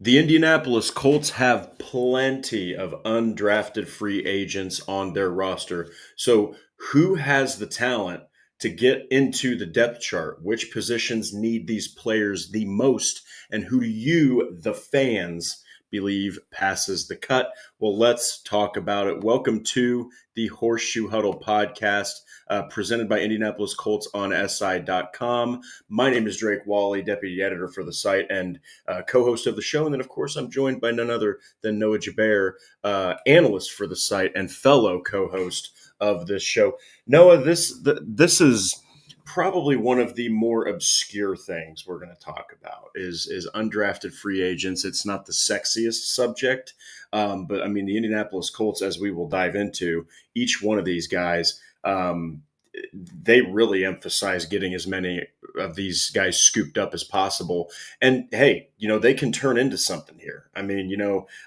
The Indianapolis Colts have plenty of undrafted free agents on their roster. So, who has the talent to get into the depth chart? Which positions need these players the most? And who do you, the fans, believe passes the cut? Well, let's talk about it. Welcome to the Horseshoe Huddle Podcast, presented by Indianapolis Colts on SI.com. My name is Drake Wally, deputy editor for the site and co-host of the show. And then, of course, I'm joined by none other than Noah Gebert, analyst for the site and fellow co-host of this show. Noah, this is probably one of the more obscure things we're going to talk about is undrafted free agents. It's not the sexiest subject, but I mean, the Indianapolis Colts, as we will dive into, each one of these guys, they really emphasize getting as many of these guys scooped up as possible. And hey, they can turn into something here. I mean,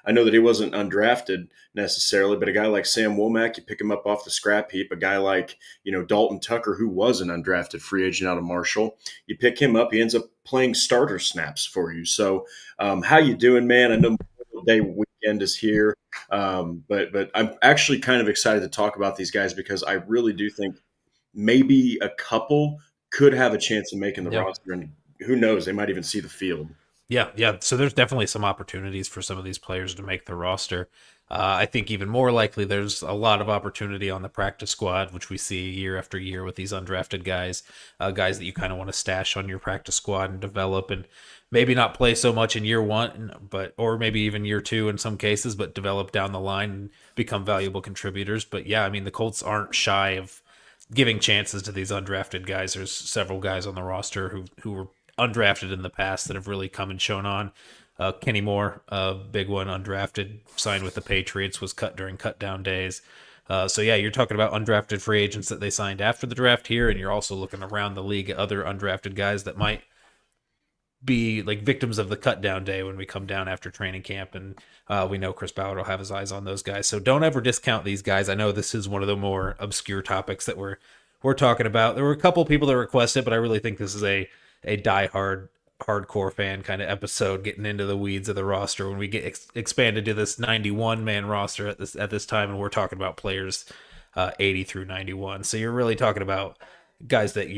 I know that he wasn't undrafted necessarily, but a guy like Sam Womack, you pick him up off the scrap heap. A guy like, Dalton Tucker, who was an undrafted free agent out of Marshall, you pick him up, he ends up playing starter snaps for you. So how you doing, man? I know Memorial Day weekend is here, but I'm actually kind of excited to talk about these guys because I really do think maybe a couple could have a chance of making the roster, and who knows, they might even see the field. Yeah. So there's definitely some opportunities for some of these players to make the roster. I think even more likely there's a lot of opportunity on the practice squad, which we see year after year with these undrafted guys, guys that you kind of want to stash on your practice squad and develop, and maybe not play so much in year one, or maybe even year two in some cases, but develop down the line and become valuable contributors. But yeah, I mean, the Colts aren't shy of giving chances to these undrafted guys. There's several guys on the roster who were undrafted in the past that have really come and shown on. Kenny Moore, a big one, undrafted, signed with the Patriots, was cut during cut down days. So yeah, you're talking about undrafted free agents that they signed after the draft here, and you're also looking around the league at other undrafted guys that might be like victims of the cut down day when we come down after training camp, and we know Chris Ballard will have his eyes on those guys. So don't ever discount these guys. I know this is one of the more obscure topics that we're talking about. There were a couple people that requested, but I really think this is a diehard hardcore fan kind of episode, getting into the weeds of the roster when we get expanded to this 91 man roster at this time, and we're talking about players 80 through 91. So you're really talking about guys that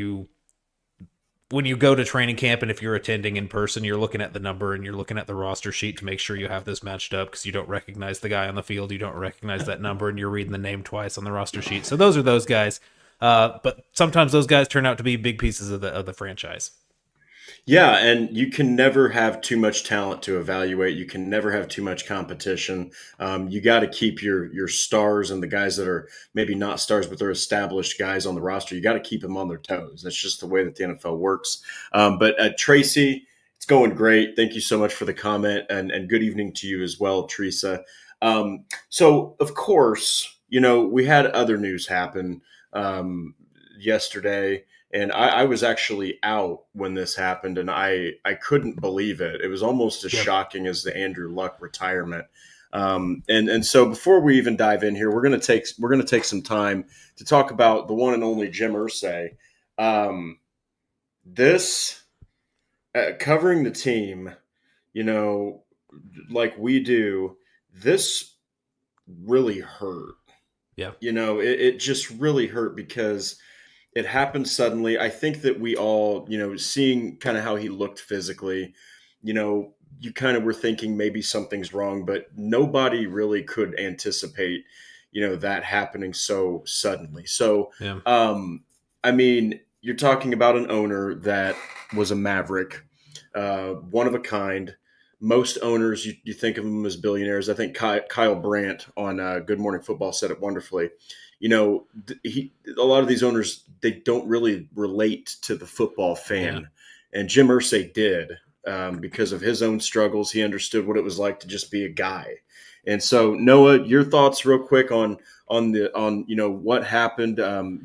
when you go to training camp, and if you're attending in person, you're looking at the number and you're looking at the roster sheet to make sure you have this matched up, because you don't recognize the guy on the field, you don't recognize that number, and you're reading the name twice on the roster sheet. So those are those guys. But sometimes those guys turn out to be big pieces of the franchise. Yeah, and you can never have too much talent to evaluate. You can never have too much competition. You got to keep your stars and the guys that are maybe not stars, but they're established guys on the roster. You got to keep them on their toes. That's just the way that the NFL works. But Tracy, it's going great. Thank you so much for the comment, and good evening to you as well, Teresa. So, of course, we had other news happen yesterday. And I was actually out when this happened, and I couldn't believe it. It was almost as shocking as the Andrew Luck retirement. And so before we even dive in here, we're gonna take some time to talk about the one and only Jim Irsay. This covering the team, like we do, this really hurt. Yeah. It just really hurt because it happened suddenly. I think that we all, seeing kind of how he looked physically, you kind of were thinking maybe something's wrong, but nobody really could anticipate, that happening so suddenly. So, Yeah. I mean, you're talking about an owner that was a maverick, one of a kind. Most owners, you think of them as billionaires. I think Kyle Brandt on Good Morning Football said it wonderfully. A lot of these owners, they don't really relate to the football fan. Yeah. And Jim Irsay did, because of his own struggles. He understood what it was like to just be a guy. And so, Noah, your thoughts real quick on what happened,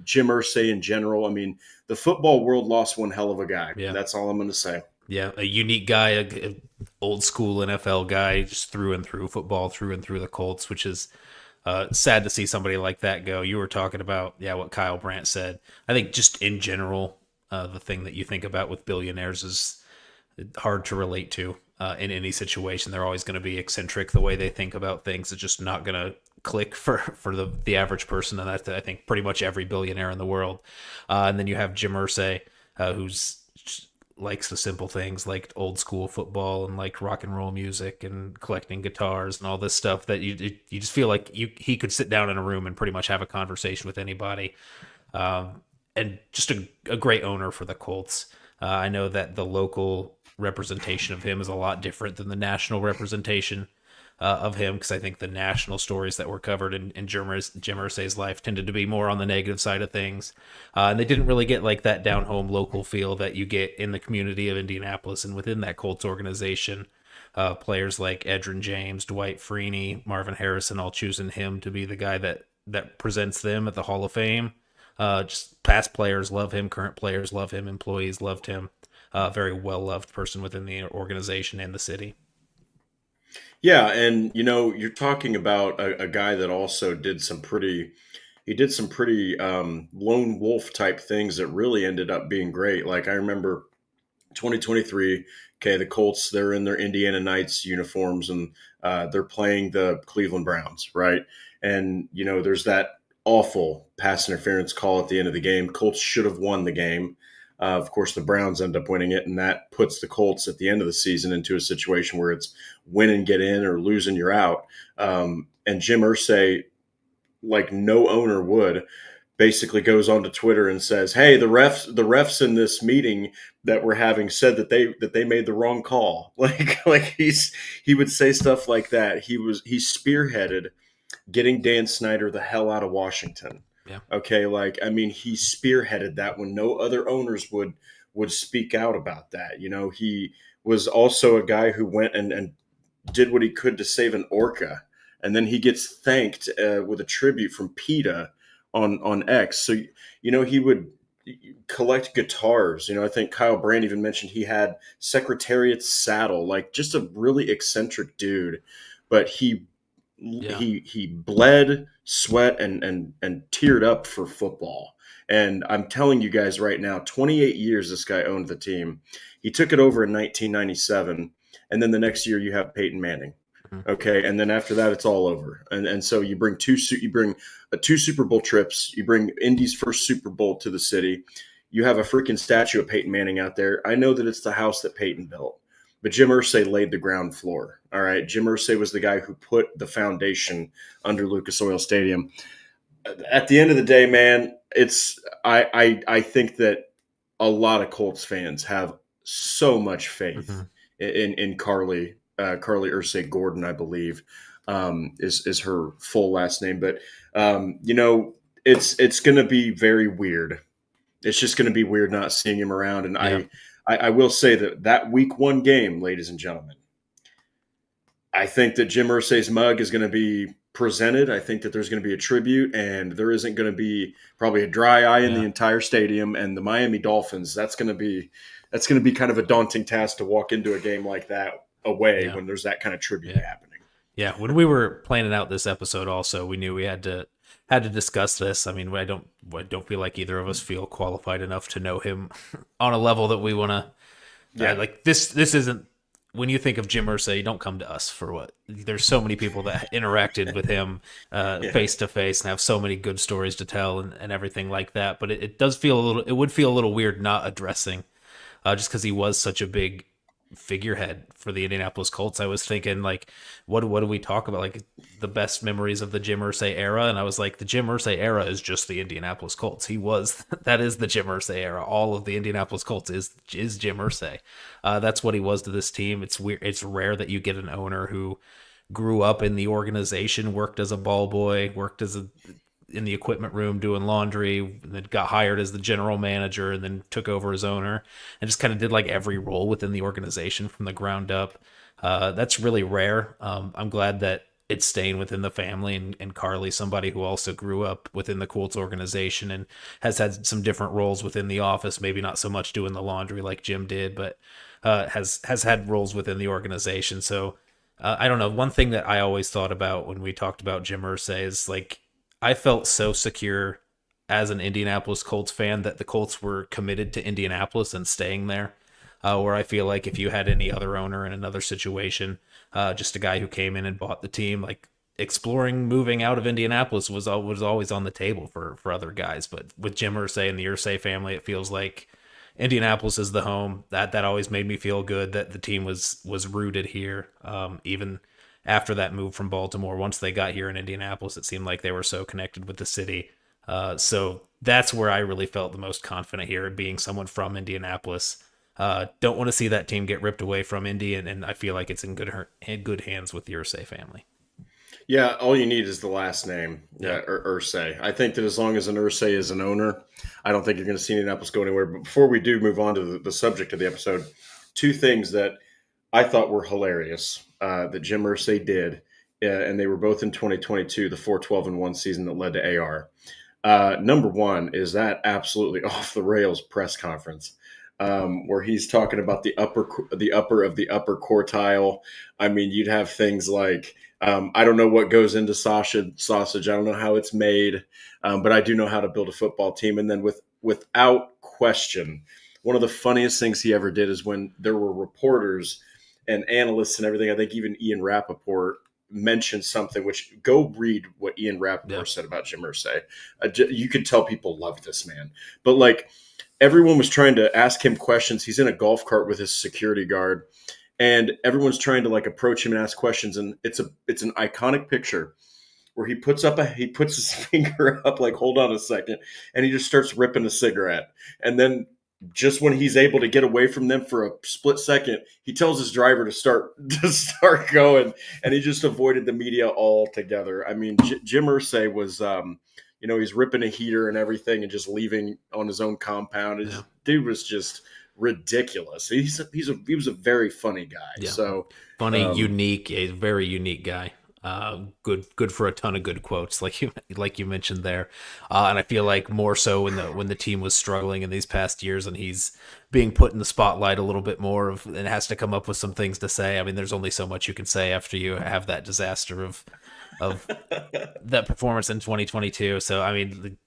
Jim Irsay in general. I mean, the football world lost one hell of a guy. Yeah. That's all I'm going to say. Yeah, a unique guy, a old school NFL guy, just through and through football, through and through the Colts, which is sad to see somebody like that go. You were talking about, what Kyle Brandt said. I think just in general, the thing that you think about with billionaires is hard to relate to. in any situation. They're always going to be eccentric. The way they think about things is just not going to click for the average person, and that's, I think, pretty much every billionaire in the world. And then you have Jim Irsay, who's likes the simple things like old school football and like rock and roll music and collecting guitars and all this stuff that you just feel like he could sit down in a room and pretty much have a conversation with anybody. And just a great owner for the Colts. I know that the local representation of him is a lot different than the national representation of him, because I think the national stories that were covered in Jim Irsay's life tended to be more on the negative side of things. And they didn't really get like that down-home local feel that you get in the community of Indianapolis and within that Colts organization. Players like Edgerrin James, Dwight Freeney, Marvin Harrison, all choosing him to be the guy that presents them at the Hall of Fame. Just past players love him, current players love him, employees loved him. Very well-loved person within the organization and the city. Yeah, and you're talking about a guy that also did some pretty lone wolf type things that really ended up being great. Like, I remember 2023. Okay, the Colts, they're in their Indiana Knights uniforms, and they're playing the Cleveland Browns, right? And there's that awful pass interference call at the end of the game. Colts should have won the game. Of course, the Browns end up winning it, and that puts the Colts at the end of the season into a situation where it's win and get in or lose and you're out. And Jim Irsay, like no owner would, basically goes onto Twitter and says, "Hey, the refs in this meeting that we're having said that they made the wrong call." Like he would say stuff like that. He spearheaded getting Dan Snyder the hell out of Washington. Yeah. Okay. Like, I mean, he spearheaded that when no other owners would speak out about that. He was also a guy who went and did what he could to save an orca. And then he gets thanked with a tribute from PETA on X. So, he would collect guitars. I think Kyle Brand even mentioned he had Secretariat's saddle, like just a really eccentric dude, but he bled, sweat, and teared up for football. And I'm telling you guys right now, 28 years this guy owned the team. He took it over in 1997, and then the next year you have Peyton Manning. Okay, and then after that, it's all over. And so you bring two Super Bowl trips. You bring Indy's first Super Bowl to the city. You have a freaking statue of Peyton Manning out there. I know that it's the house that Peyton built, but Jim Irsay laid the ground floor. All right, Jim Irsay was the guy who put the foundation under Lucas Oil Stadium. At the end of the day, man, I think that a lot of Colts fans have so much faith in Carly Irsay Gordon, I believe, is her full last name. But it's going to be very weird. It's just going to be weird not seeing him around. And yeah. I will say that week one game, ladies and gentlemen, I think that Jim Irsay's mug is going to be presented. I think that there's going to be a tribute, and there isn't going to be probably a dry eye in the entire stadium. And the Miami Dolphins, that's going to be kind of a daunting task to walk into a game like that away when there's that kind of tribute happening. Yeah, when we were planning out this episode, also we knew we had to discuss this. I mean, I don't feel like either of us feel qualified enough to know him on a level that we want to. Yeah, like this isn't. When you think of Jim Irsay, you don't come to us for what. There's so many people that interacted with him face to face and have so many good stories to tell and everything like that. But it does feel a little. It would feel a little weird not addressing, just because he was such a big figurehead for the Indianapolis Colts. I was thinking, like, what do we talk about? Like, the best memories of the Jim Irsay era, and I was like, the Jim Irsay era is just the Indianapolis Colts. That is the Jim Irsay era. All of the Indianapolis Colts is Jim Irsay. That's what he was to this team. It's weird. It's rare that you get an owner who grew up in the organization, worked as a ball boy, worked in the equipment room doing laundry, then got hired as the general manager, and then took over as owner, and just kind of did like every role within the organization from the ground up. That's really rare. I'm glad that it's staying within the family, and Carly, somebody who also grew up within the Colts organization and has had some different roles within the office, maybe not so much doing the laundry like Jim did, but has had roles within the organization. So I don't know. One thing that I always thought about when we talked about Jim Irsay is, like, I felt so secure as an Indianapolis Colts fan that the Colts were committed to Indianapolis and staying there. where I feel like if you had any other owner in another situation, just a guy who came in and bought the team, like exploring moving out of Indianapolis was always on the table for other guys. But with Jim Irsay and the Irsay family, it feels like Indianapolis is the home. That always made me feel good that the team was rooted here. Even after that move from Baltimore, once they got here in Indianapolis, it seemed like they were so connected with the city. So that's where I really felt the most confident here, being someone from Indianapolis. Don't want to see that team get ripped away from Indy, and I feel like it's in good hands with the Irsay family. Yeah, all you need is the last name, Yeah. Ursay. I think that as long as an Ursay is an owner, I don't think you're going to see Indianapolis go anywhere. But before we do move on to the subject of the episode, two things that I thought were hilarious that Jim Irsay did, and they were both in 2022, the 4-12-1 season that led to AR. Number one is that absolutely off the rails press conference. Where he's talking about the upper of the upper quartile. I mean, you'd have things like, I don't know what goes into sausage. I don't know how it's made, but I do know how to build a football team. And then without question, one of the funniest things he ever did is when there were reporters and analysts and everything. I think even Ian Rappaport mentioned something, which go read what Ian Rappaport said about Jim Irsay. You could tell people loved this man, but like, everyone was trying to ask him questions. He's in a golf cart with his security guard, and everyone's trying to like approach him and ask questions. And it's an iconic picture where he puts his finger up, like, hold on a second, and he just starts ripping a cigarette. And then just when he's able to get away from them for a split second, he tells his driver to start going, and he just avoided the media altogether. I mean, Jim Irsay was he's ripping a heater and everything and just leaving on his own compound. Dude was just ridiculous. He was a very funny guy. Yeah. So funny, a very unique guy. Good for a ton of good quotes, like you mentioned there. And I feel like more so when the team was struggling in these past years, and he's being put in the spotlight a little bit more and has to come up with some things to say. I mean, there's only so much you can say after you have that disaster of that performance in 2022. So I mean,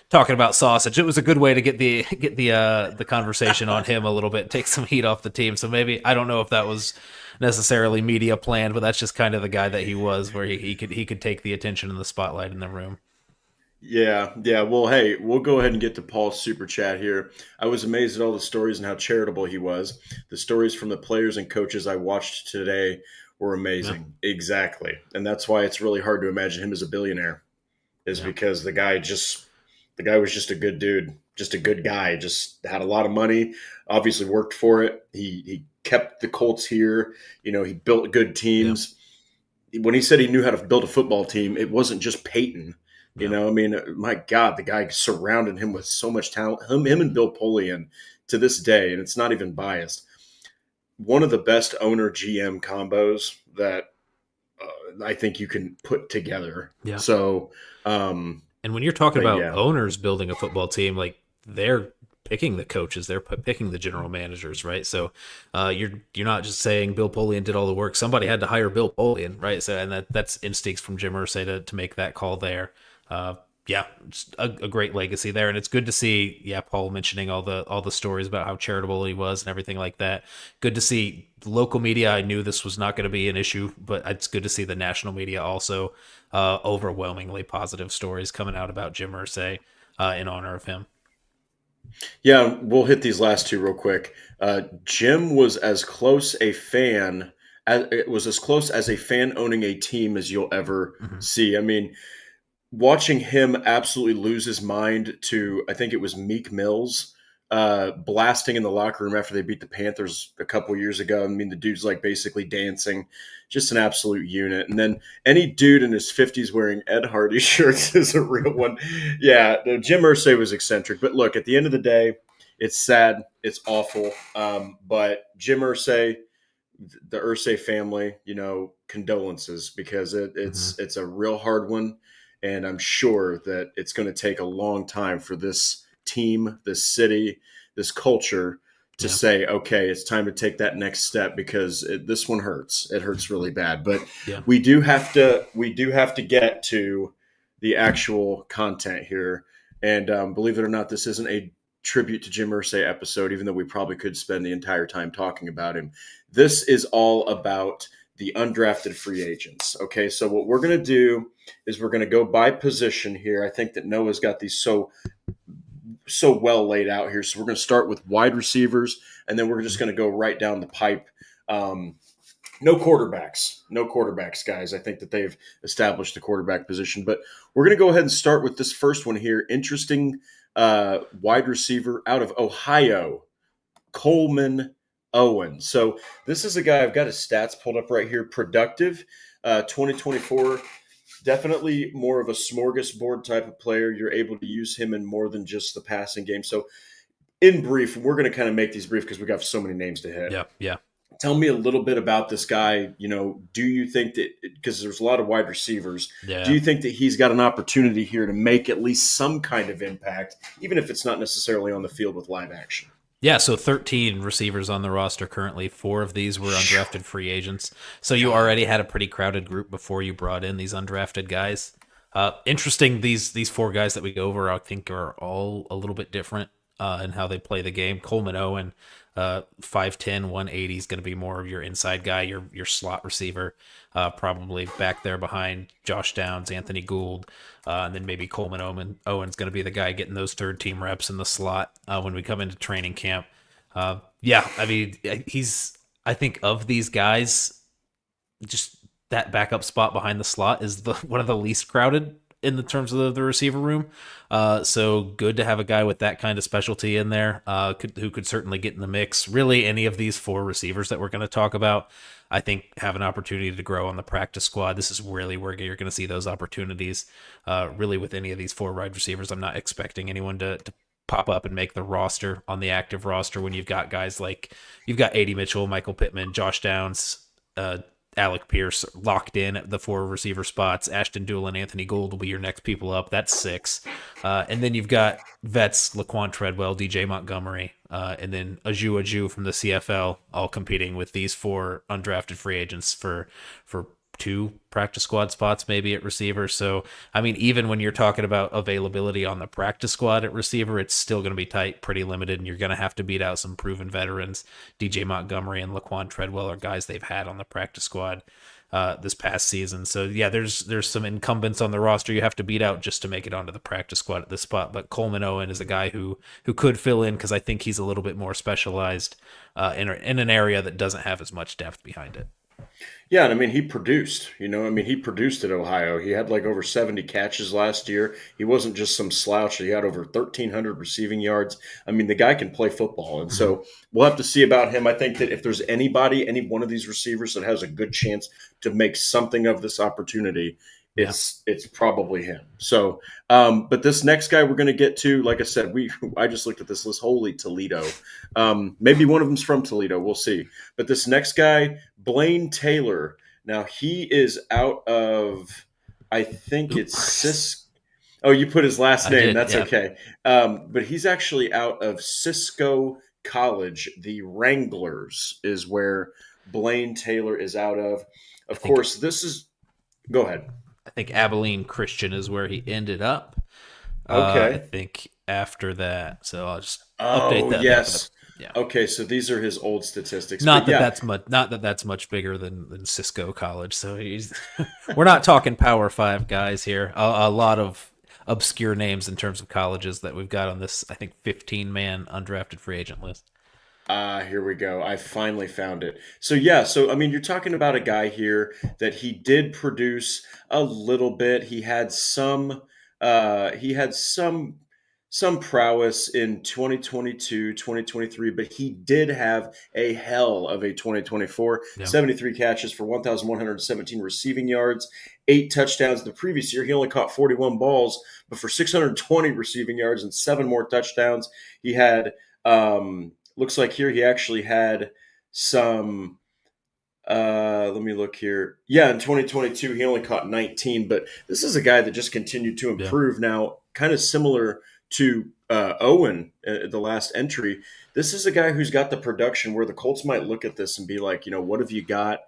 talking about sausage, it was a good way to get the conversation on him a little bit, take some heat off the team. So maybe, I don't know if that was necessarily media planned, but that's just kind of the guy that he was, where he could take the attention and the spotlight in the room. Yeah. Well, hey, we'll go ahead and get to Paul's super chat here. I was amazed at all the stories and how charitable he was. The stories from the players and coaches I watched today were amazing. Yeah. Exactly. And that's why it's really hard to imagine him as a billionaire, because the guy was just a good dude, just a good guy, just had a lot of money, obviously worked for it. He kept the Colts here. He built good teams. Yeah. When he said he knew how to build a football team, it wasn't just Peyton. I mean, my God, the guy surrounded him with so much talent. Him and Bill Polian to this day, and it's not even biased, one of the best owner GM combos that I think you can put together. Yeah. So, and when you're talking about owners building a football team, like, they're picking the coaches, they're picking the general managers, right? So you're not just saying Bill Polian did all the work. Somebody had to hire Bill Polian, right? So, and that's instincts from Jim Irsay to make that call there. Just a great legacy there, and it's good to see. Paul mentioning all the stories about how charitable he was and everything like that. Good to see local media. I knew this was not going to be an issue, but it's good to see the national media also overwhelmingly positive stories coming out about Jim Irsay in honor of him. Yeah, we'll hit these last two real quick. Jim was as close as a fan owning a team as you'll ever see. I mean, watching him absolutely lose his mind to, I think it was Meek Mills, blasting in the locker room after they beat the Panthers a couple years ago. I mean, the dude's like basically dancing, just an absolute unit. And then any dude in his 50s wearing Ed Hardy shirts is a real one. Yeah, Jim Irsay was eccentric. But look, at the end of the day, it's sad, it's awful. But Jim Irsay, the Irsay family, condolences, because it's a real hard one. And I'm sure that it's going to take a long time for this team, this city, this culture to say, okay, it's time to take that next step, because this one hurts. It hurts really bad. But we do have to get to the actual content here. And believe it or not, this isn't a tribute to Jim Irsay episode, even though we probably could spend the entire time talking about him. This is all about the undrafted free agents. Okay, so what we're going to do is we're going to go by position here. I think that Noah's got these so well laid out here. So we're going to start with wide receivers, and then we're just going to go right down the pipe. No quarterbacks, guys. I think that they've established the quarterback position, but we're going to go ahead and start with this first one here. Interesting wide receiver out of Ohio, Coleman Owen. So this is a guy, I've got his stats pulled up right here. Productive, 2024. Definitely more of a smorgasbord type of player. You're able to use him in more than just the passing game. So in brief, we're going to kind of make these brief because we got so many names to hit. Yeah. Tell me a little bit about this guy. Do you think that, because there's a lot of wide receivers, do you think that he's got an opportunity here to make at least some kind of impact, even if it's not necessarily on the field with live action? Yeah, so 13 receivers on the roster currently. 4 of these were undrafted free agents. So you already had a pretty crowded group before you brought in these undrafted guys. Interesting, these 4 guys that we go over, I think, are all a little bit different in how they play the game. Coleman Owen, 5'10", 180 is going to be more of your inside guy, your slot receiver, probably back there behind Josh Downs, Anthony Gould, and then maybe Coleman Owen's going to be the guy getting those third team reps in the slot when we come into training camp. I mean, I think of these guys, just that backup spot behind the slot is one of the least crowded in the terms of the receiver room. So good to have a guy with that kind of specialty in there who could certainly get in the mix. Really, any of these 4 receivers that we're going to talk about, I think, have an opportunity to grow on the practice squad. This is really where you're going to see those opportunities. Really, with any of these 4 wide receivers, I'm not expecting anyone to pop up and make the roster on the active roster when you've got guys like you've got A.D. Mitchell, Michael Pittman, Josh Downs, Alec Pierce locked in at the 4 receiver spots. Ashton Doolin, Anthony Gould will be your next people up. That's 6. And then you've got vets, Laquan Treadwell, DJ Montgomery, and then Aju from the CFL, all competing with these 4 undrafted free agents for 2 practice squad spots maybe at receiver. So, I mean, even when you're talking about availability on the practice squad at receiver, it's still going to be tight, pretty limited, and you're going to have to beat out some proven veterans. DJ Montgomery and Laquan Treadwell are guys they've had on the practice squad this past season. So, yeah, there's some incumbents on the roster you have to beat out just to make it onto the practice squad at this spot. But Coleman Owen is a guy who could fill in because I think he's a little bit more specialized in an area that doesn't have as much depth behind it. Yeah, and I mean, he produced, he produced at Ohio. He had like over 70 catches last year. He wasn't just some slouch. He had over 1,300 receiving yards. I mean, the guy can play football. And so we'll have to see about him. I think that if there's any one of these receivers that has a good chance to make something of this opportunity, it's probably him. So, but this next guy we're going to get to, like I said, I just looked at this list. Holy Toledo. Maybe one of them's from Toledo. We'll see. But this next guy, Blaine Taylor. Now he is out of, I think it's Cisco. Oh, you put his last name. That's okay. But he's actually out of Cisco College. The Wranglers is where Blaine Taylor is out of. Of course, this is. Go ahead. I think Abilene Christian is where he ended up. Okay. I think after that. So I'll just update that. Yes. Yeah. Okay, so these are his old statistics. Not that that's much bigger than Cisco College. So we're not talking Power 5 guys here. A lot of obscure names in terms of colleges that we've got on this, I think, 15-man undrafted free agent list. Here we go. I finally found it. So I mean, you're talking about a guy here that he did produce a little bit. He had some prowess in 2022, 2023, but he did have a hell of a 2024. 73 catches for 1,117 receiving yards, 8 touchdowns. The previous year, he only caught 41 balls, but for 620 receiving yards and 7 more touchdowns. He had looks like here he actually had some let me look here. Yeah, in 2022, he only caught 19, but this is a guy that just continued to improve. Now, kind of similar to Owen, the last entry. This is a guy who's got the production where the Colts might look at this and be like, what have you got?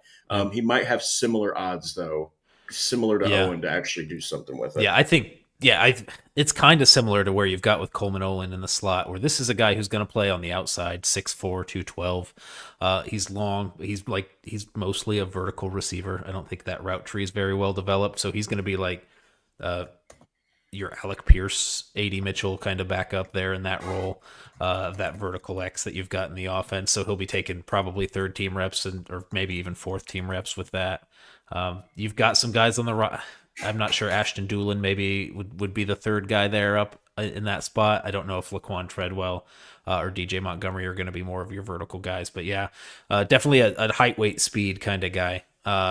He might have similar odds, though, similar to Owen, to actually do something with it. Yeah, I think Yeah, it's kind of similar to where you've got with Coleman Olin in the slot, where this is a guy who's going to play on the outside, 6'4", 212. He's long. He's mostly a vertical receiver. I don't think that route tree is very well developed, so he's going to be like uh, your Alec Pierce, A.D. Mitchell kind of back up there in that role, that vertical X that you've got in the offense. So he'll be taking probably third team reps or maybe even fourth team reps with that. You've got some guys on the I'm not sure. Ashton Doolin maybe would be the third guy there up in that spot. I don't know if Laquan Treadwell or DJ Montgomery are going to be more of your vertical guys, but yeah, definitely a height, weight, speed kind of guy.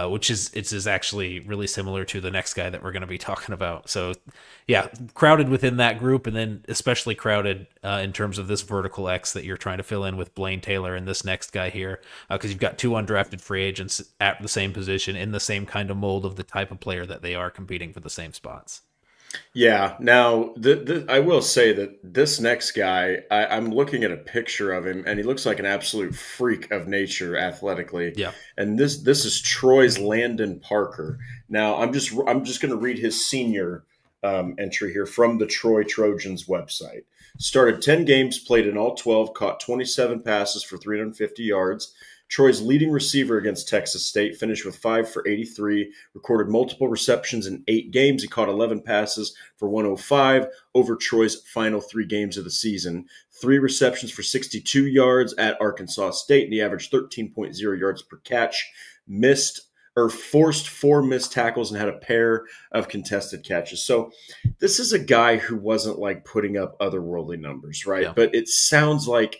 Which is actually really similar to the next guy that we're going to be talking about. So, yeah, crowded within that group, and then especially crowded in terms of this vertical X that you're trying to fill in with Blaine Taylor and this next guy here, because you've got two undrafted free agents at the same position in the same kind of mold of the type of player that they are competing for the same spots. Yeah. Now, I will say that this next guy, I'm looking at a picture of him, and he looks like an absolute freak of nature athletically. Yeah. And this is Troy's Landon Parker. Now, I'm just going to read his senior entry here from the Troy Trojans website. Started 10 games, played in all 12, caught 27 passes for 350 yards. Troy's leading receiver against Texas State finished with 5 for 83, recorded multiple receptions in 8 games. He caught 11 passes for 105 over Troy's final 3 games of the season. 3 receptions for 62 yards at Arkansas State, and he averaged 13.0 yards per catch. Forced 4 missed tackles and had a pair of contested catches. So this is a guy who wasn't like putting up otherworldly numbers, right? Yeah. But it sounds like,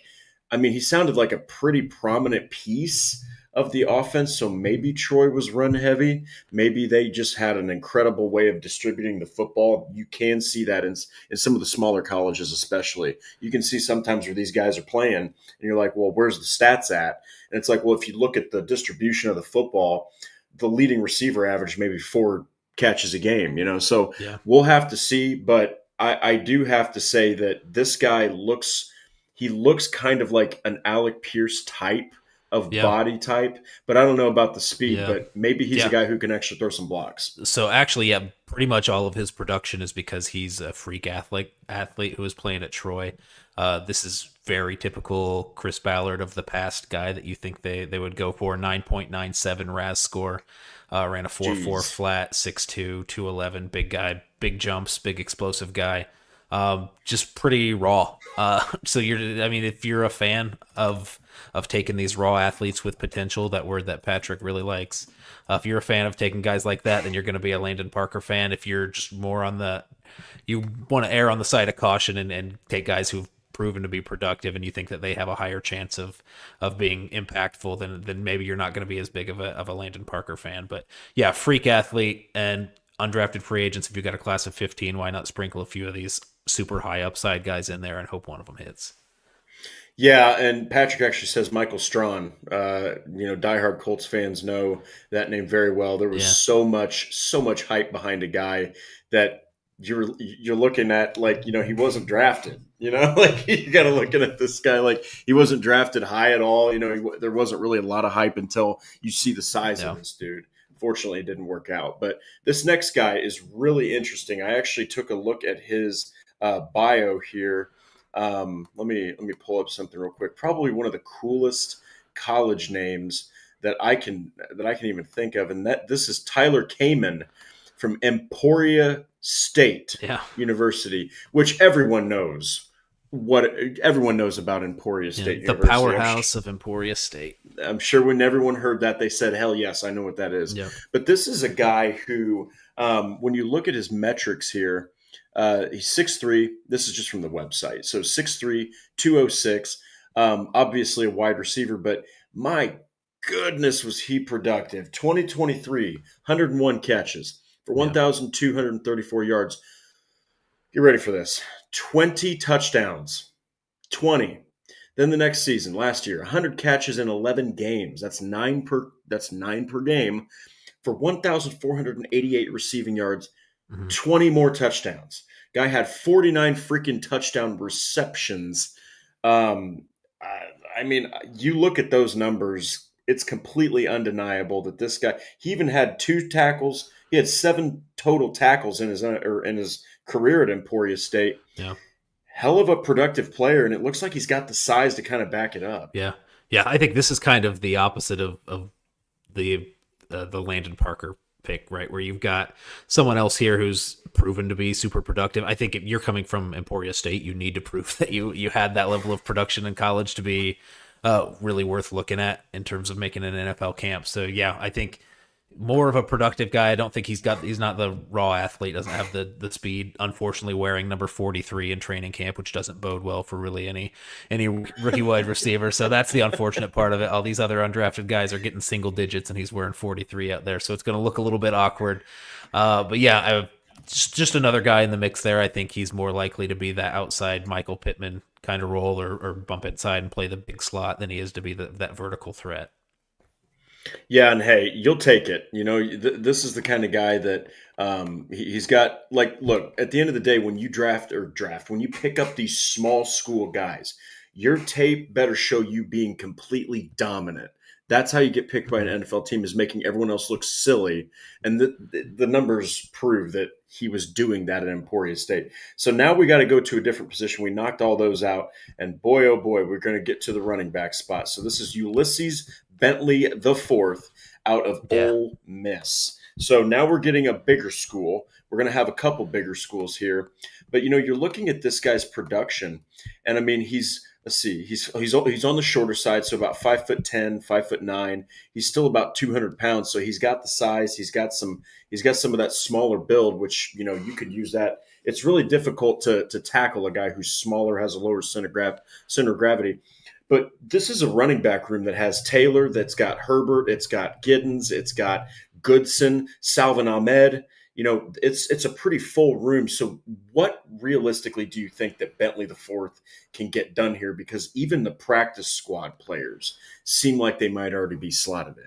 I mean, he sounded like a pretty prominent piece of the offense. So maybe Troy was run heavy. Maybe they just had an incredible way of distributing the football. You can see that in some of the smaller colleges, especially. You can see sometimes where these guys are playing, and you're like, well, where's the stats at? And it's like, well, if you look at the distribution of the football, the leading receiver averaged maybe 4 catches a game, So Yeah. we'll have to see. But I do have to say that this guy looks kind of like an Alec Pierce type of Yeah. body type, but I don't know about the speed, Yeah. but maybe he's a Yeah. guy who can actually throw some blocks. So actually, yeah, pretty much all of his production is because he's a freak athlete who is playing at Troy. This is very typical Chris Ballard of the past guy that you think they would go for. 9.97 RAS score. Ran a 4.4 flat, 6'2", 211, big guy, big jumps, big explosive guy. Just pretty raw. So if you're a fan of taking these raw athletes with potential, that word that Patrick really likes, if you're a fan of taking guys like that, then you're going to be a Landon Parker fan. If you're just more you want to err on the side of caution and take guys who've proven to be productive and you think that they have a higher chance of being impactful, then maybe you're not going to be as big of a Landon Parker fan. But yeah, freak athlete and undrafted free agents. If you've got a class of 15, why not sprinkle a few of these super high upside guys in there and hope one of them hits? Yeah, and Patrick actually says Michael Strawn. Diehard Colts fans know that name very well. There was so much hype behind a guy that you're looking at like, he wasn't drafted. Like you got to looking at this guy like he wasn't drafted high at all. There wasn't really a lot of hype until you see the size of this dude. Fortunately, it didn't work out. But this next guy is really interesting. I actually took a look at his bio here. Let me pull up something real quick. Probably one of the coolest college names that I can even think of, and this is Tyler Kamen from Emporia State University, which everyone knows about Emporia State the University. powerhouse of Emporia State. I'm sure when everyone heard that, they said, hell yes, I know what that is. Yep. But this is a guy who, when you look at his metrics here, he's 6'3". This is just from the website. So 6'3", 206. Obviously a wide receiver, but my goodness, was he productive. 2023, 101 catches for 1,234 yards. Get ready for this. 20 touchdowns. 20. Then the next season, last year, 100 catches in 11 games. That's 9 per game for 1,488 receiving yards, 20 more touchdowns. Guy had 49 freaking touchdown receptions. You look at those numbers, it's completely undeniable that this guy, he even had 2 tackles. He had 7 total tackles in his career at Emporia State. Yeah. Hell of a productive player, and it looks like he's got the size to kind of back it up. Yeah. Yeah. I think this is kind of the opposite of the Landon Parker pick, right? Where you've got someone else here who's proven to be super productive. I think if you're coming from Emporia State, you need to prove that you had that level of production in college to be really worth looking at in terms of making an NFL camp. So yeah, I think more of a productive guy. I don't think he's not the raw athlete, doesn't have the speed, unfortunately wearing number 43 in training camp, which doesn't bode well for really any rookie wide receiver. So that's the unfortunate part of it. All these other undrafted guys are getting single digits and he's wearing 43 out there. So it's going to look a little bit awkward. But yeah, just another guy in the mix there. I think he's more likely to be that outside Michael Pittman kind of role or bump inside and play the big slot than he is to be that vertical threat. Yeah, and hey, you'll take it. This is the kind of guy that he's got. Like, look, at the end of the day, when you when you pick up these small school guys, your tape better show you being completely dominant. That's how you get picked by an NFL team, is making everyone else look silly. And the numbers prove that he was doing that at Emporia State. So now we got to go to a different position. We knocked all those out. And boy, oh boy, we're going to get to the running back spot. So this is Ulysses Bentley the fourth out of Ole Miss. So now we're getting a bigger school. We're going to have a couple bigger schools here. But, you're looking at this guy's production. And, I mean, he's on the shorter side, so about 5'10", 5'9". He's still about 200 pounds, so he's got the size. He's got some of that smaller build, which you could use that. It's really difficult to tackle a guy who's smaller, has a lower center of gravity. But this is a running back room that has Taylor, that's got Herbert, it's got Giddens, it's got Goodson, Salvin Ahmed. It's a pretty full room. So what realistically do you think that Bentley the fourth can get done here? Because even the practice squad players seem like they might already be slotted in.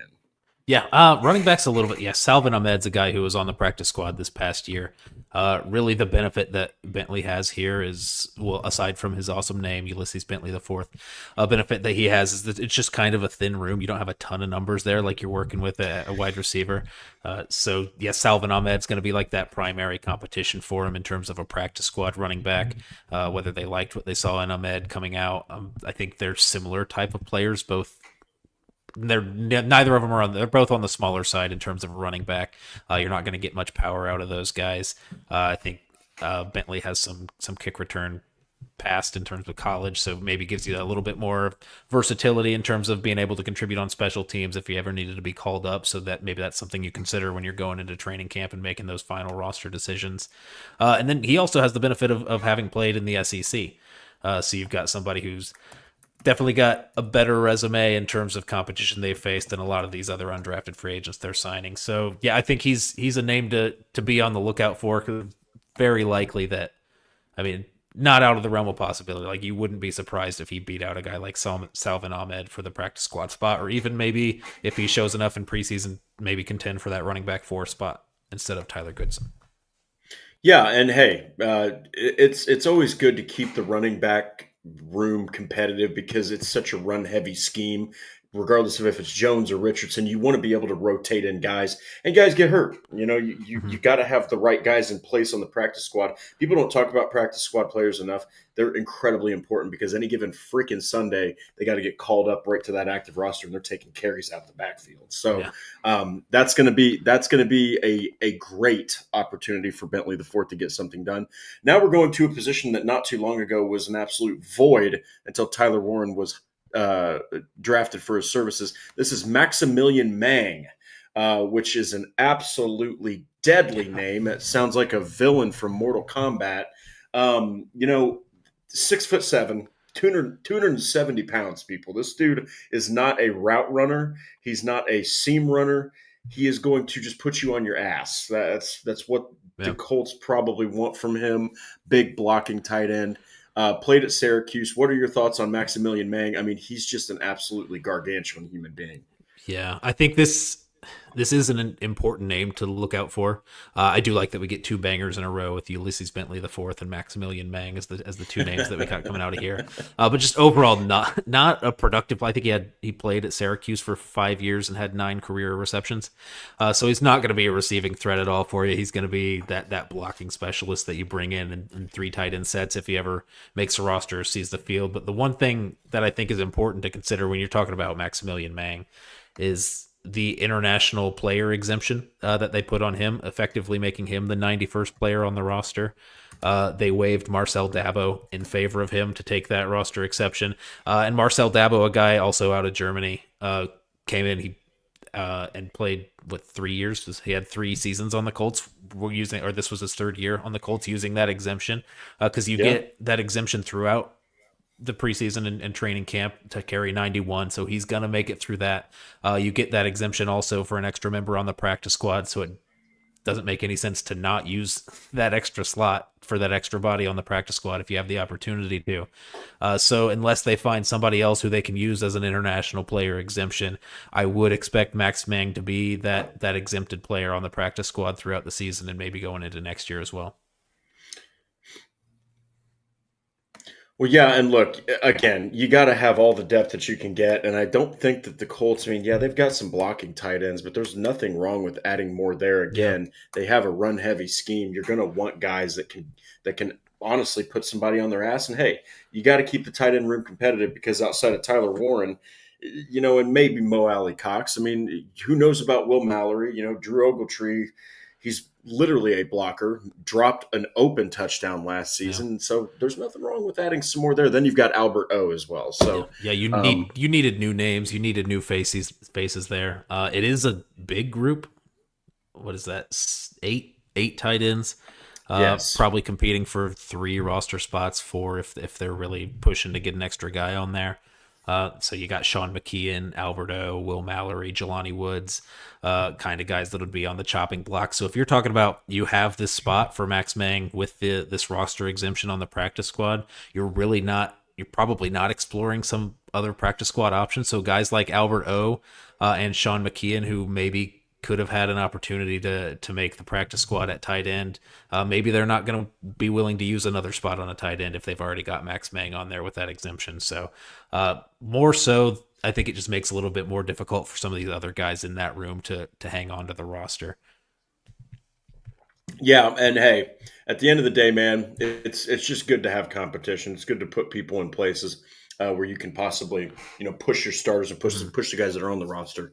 Yeah, running back's a little bit. Yeah, Salvin Ahmed's a guy who was on the practice squad this past year. Really, the benefit that Bentley has here is, well, aside from his awesome name, Ulysses Bentley the fourth, a benefit that he has is that it's just kind of a thin room. You don't have a ton of numbers there, like you're working with a wide receiver. So yes, Salvin Ahmed's going to be like that primary competition for him in terms of a practice squad running back. Whether they liked what they saw in Ahmed coming out, I think they're similar type of players, both. Neither of them are they're both on the smaller side in terms of running back. You're not going to get much power out of those guys. I think Bentley has some kick return past in terms of college, so maybe gives you a little bit more versatility in terms of being able to contribute on special teams if you ever needed to be called up. So that maybe that's something you consider when you're going into training camp and making those final roster decisions. And then he also has the benefit of having played in the SEC. So you've got somebody who's definitely got a better resume in terms of competition they've faced than a lot of these other undrafted free agents they're signing. So yeah, I think he's a name to be on the lookout for. 'Cause very likely that, I mean, not out of the realm of possibility. Like, you wouldn't be surprised if he beat out a guy like Salvin Ahmed for the practice squad spot, or even maybe if he shows enough in preseason, maybe contend for that running back 4 spot instead of Tyler Goodson. Yeah, and hey, it's always good to keep the running back room competitive because it's such a run heavy scheme. Regardless of if it's Jones or Richardson, you want to be able to rotate in guys, and guys get hurt. You got to have the right guys in place on the practice squad. People don't talk about practice squad players enough. They're incredibly important because any given freaking Sunday, they got to get called up right to that active roster, and they're taking carries out of the backfield. So that's going to be a great opportunity for Bentley the fourth to get something done. Now we're going to a position that not too long ago was an absolute void until Tyler Warren was drafted for his services. This is Maximilian Mang, which is an absolutely deadly name. It sounds like a villain from Mortal Kombat. 6'7", 270 pounds, people. This dude is not a route runner. He's not a seam runner. He is going to just put you on your ass. That's what the Colts probably want from him. Big blocking tight end. Played at Syracuse. What are your thoughts on Maximilian Mang? I mean, he's just an absolutely gargantuan human being. Yeah, I think this This is an important name to look out for. I do like that we get two bangers in a row with Ulysses Bentley the fourth and Maximilian Mang as the two names that we got coming out of here. But just overall, not a productive. I think he played at Syracuse for 5 years and had 9 career receptions. So he's not going to be a receiving threat at all for you. He's going to be that blocking specialist that you bring in 3 tight end sets if he ever makes a roster or sees the field. But the one thing that I think is important to consider when you're talking about Maximilian Mang is the international player exemption that they put on him, effectively making him the 91st player on the roster. They waived Marcel Dabo in favor of him to take that roster exception. And Marcel Dabo, a guy also out of Germany, came in and played, 3 years? He had 3 seasons on the Colts. This was his 3rd year on the Colts using that exemption, because you get that exemption throughout the preseason and training camp to carry 91, so he's gonna make it through that. You get that exemption also for an extra member on the practice squad, so it doesn't make any sense to not use that extra slot for that extra body on the practice squad if you have the opportunity to. So unless they find somebody else who they can use as an international player exemption, I would expect Max Mang to be that exempted player on the practice squad throughout the season and maybe going into next year as well. Well, yeah, and look, again, you got to have all the depth that you can get, and I don't think that the Colts, I mean, yeah, they've got some blocking tight ends, but there's nothing wrong with adding more there. Again, they have a run-heavy scheme. You're going to want guys that can honestly put somebody on their ass, and hey, you got to keep the tight end room competitive because outside of Tyler Warren, and maybe Mo Alley Cox, I mean, who knows about Will Mallory, Drew Ogletree, he's literally a blocker, dropped an open touchdown last season. Yeah. So there's nothing wrong with adding some more there. Then you've got Albert O as well. So you needed new names. You needed new faces there. It is a big group. What is that? Eight tight ends. Yes. Probably competing for 3 roster spots, 4 if they're really pushing to get an extra guy on there. So you got Sean McKeon, Alberto, Will Mallory, Jelani Woods, kind of guys that would be on the chopping block. So if you're talking about you have this spot for Max Mang with this roster exemption on the practice squad, you're probably not exploring some other practice squad options. So guys like Albert O and Sean McKeon, who maybe could have had an opportunity to make the practice squad at tight end. Maybe they're not going to be willing to use another spot on a tight end if they've already got Max Mang on there with that exemption. So more so, I think it just makes it a little bit more difficult for some of these other guys in that room to hang on to the roster. Yeah, and hey, at the end of the day, man, it's just good to have competition. It's good to put people in places where you can possibly, push your starters and push the guys that are on the roster.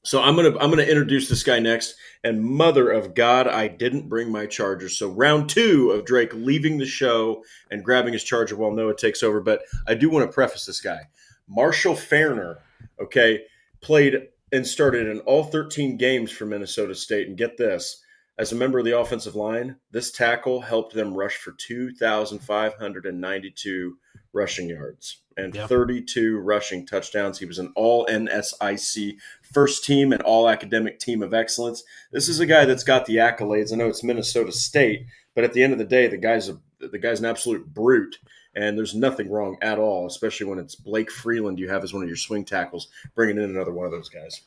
So I'm gonna introduce this guy next, and mother of God, I didn't bring my charger. So round 2 of Drake leaving the show and grabbing his charger while Noah takes over. But I do want to preface this guy, Marshall Fairner. Okay, played and started in all 13 games for Minnesota State, and get this. As a member of the offensive line, this tackle helped them rush for 2,592 rushing yards and 32 rushing touchdowns. He was an all-NSIC first team and all-academic team of excellence. This is a guy that's got the accolades. I know it's Minnesota State, but at the end of the day, the guy's an absolute brute, and there's nothing wrong at all, especially when it's Blake Freeland you have as one of your swing tackles, bringing in another one of those guys.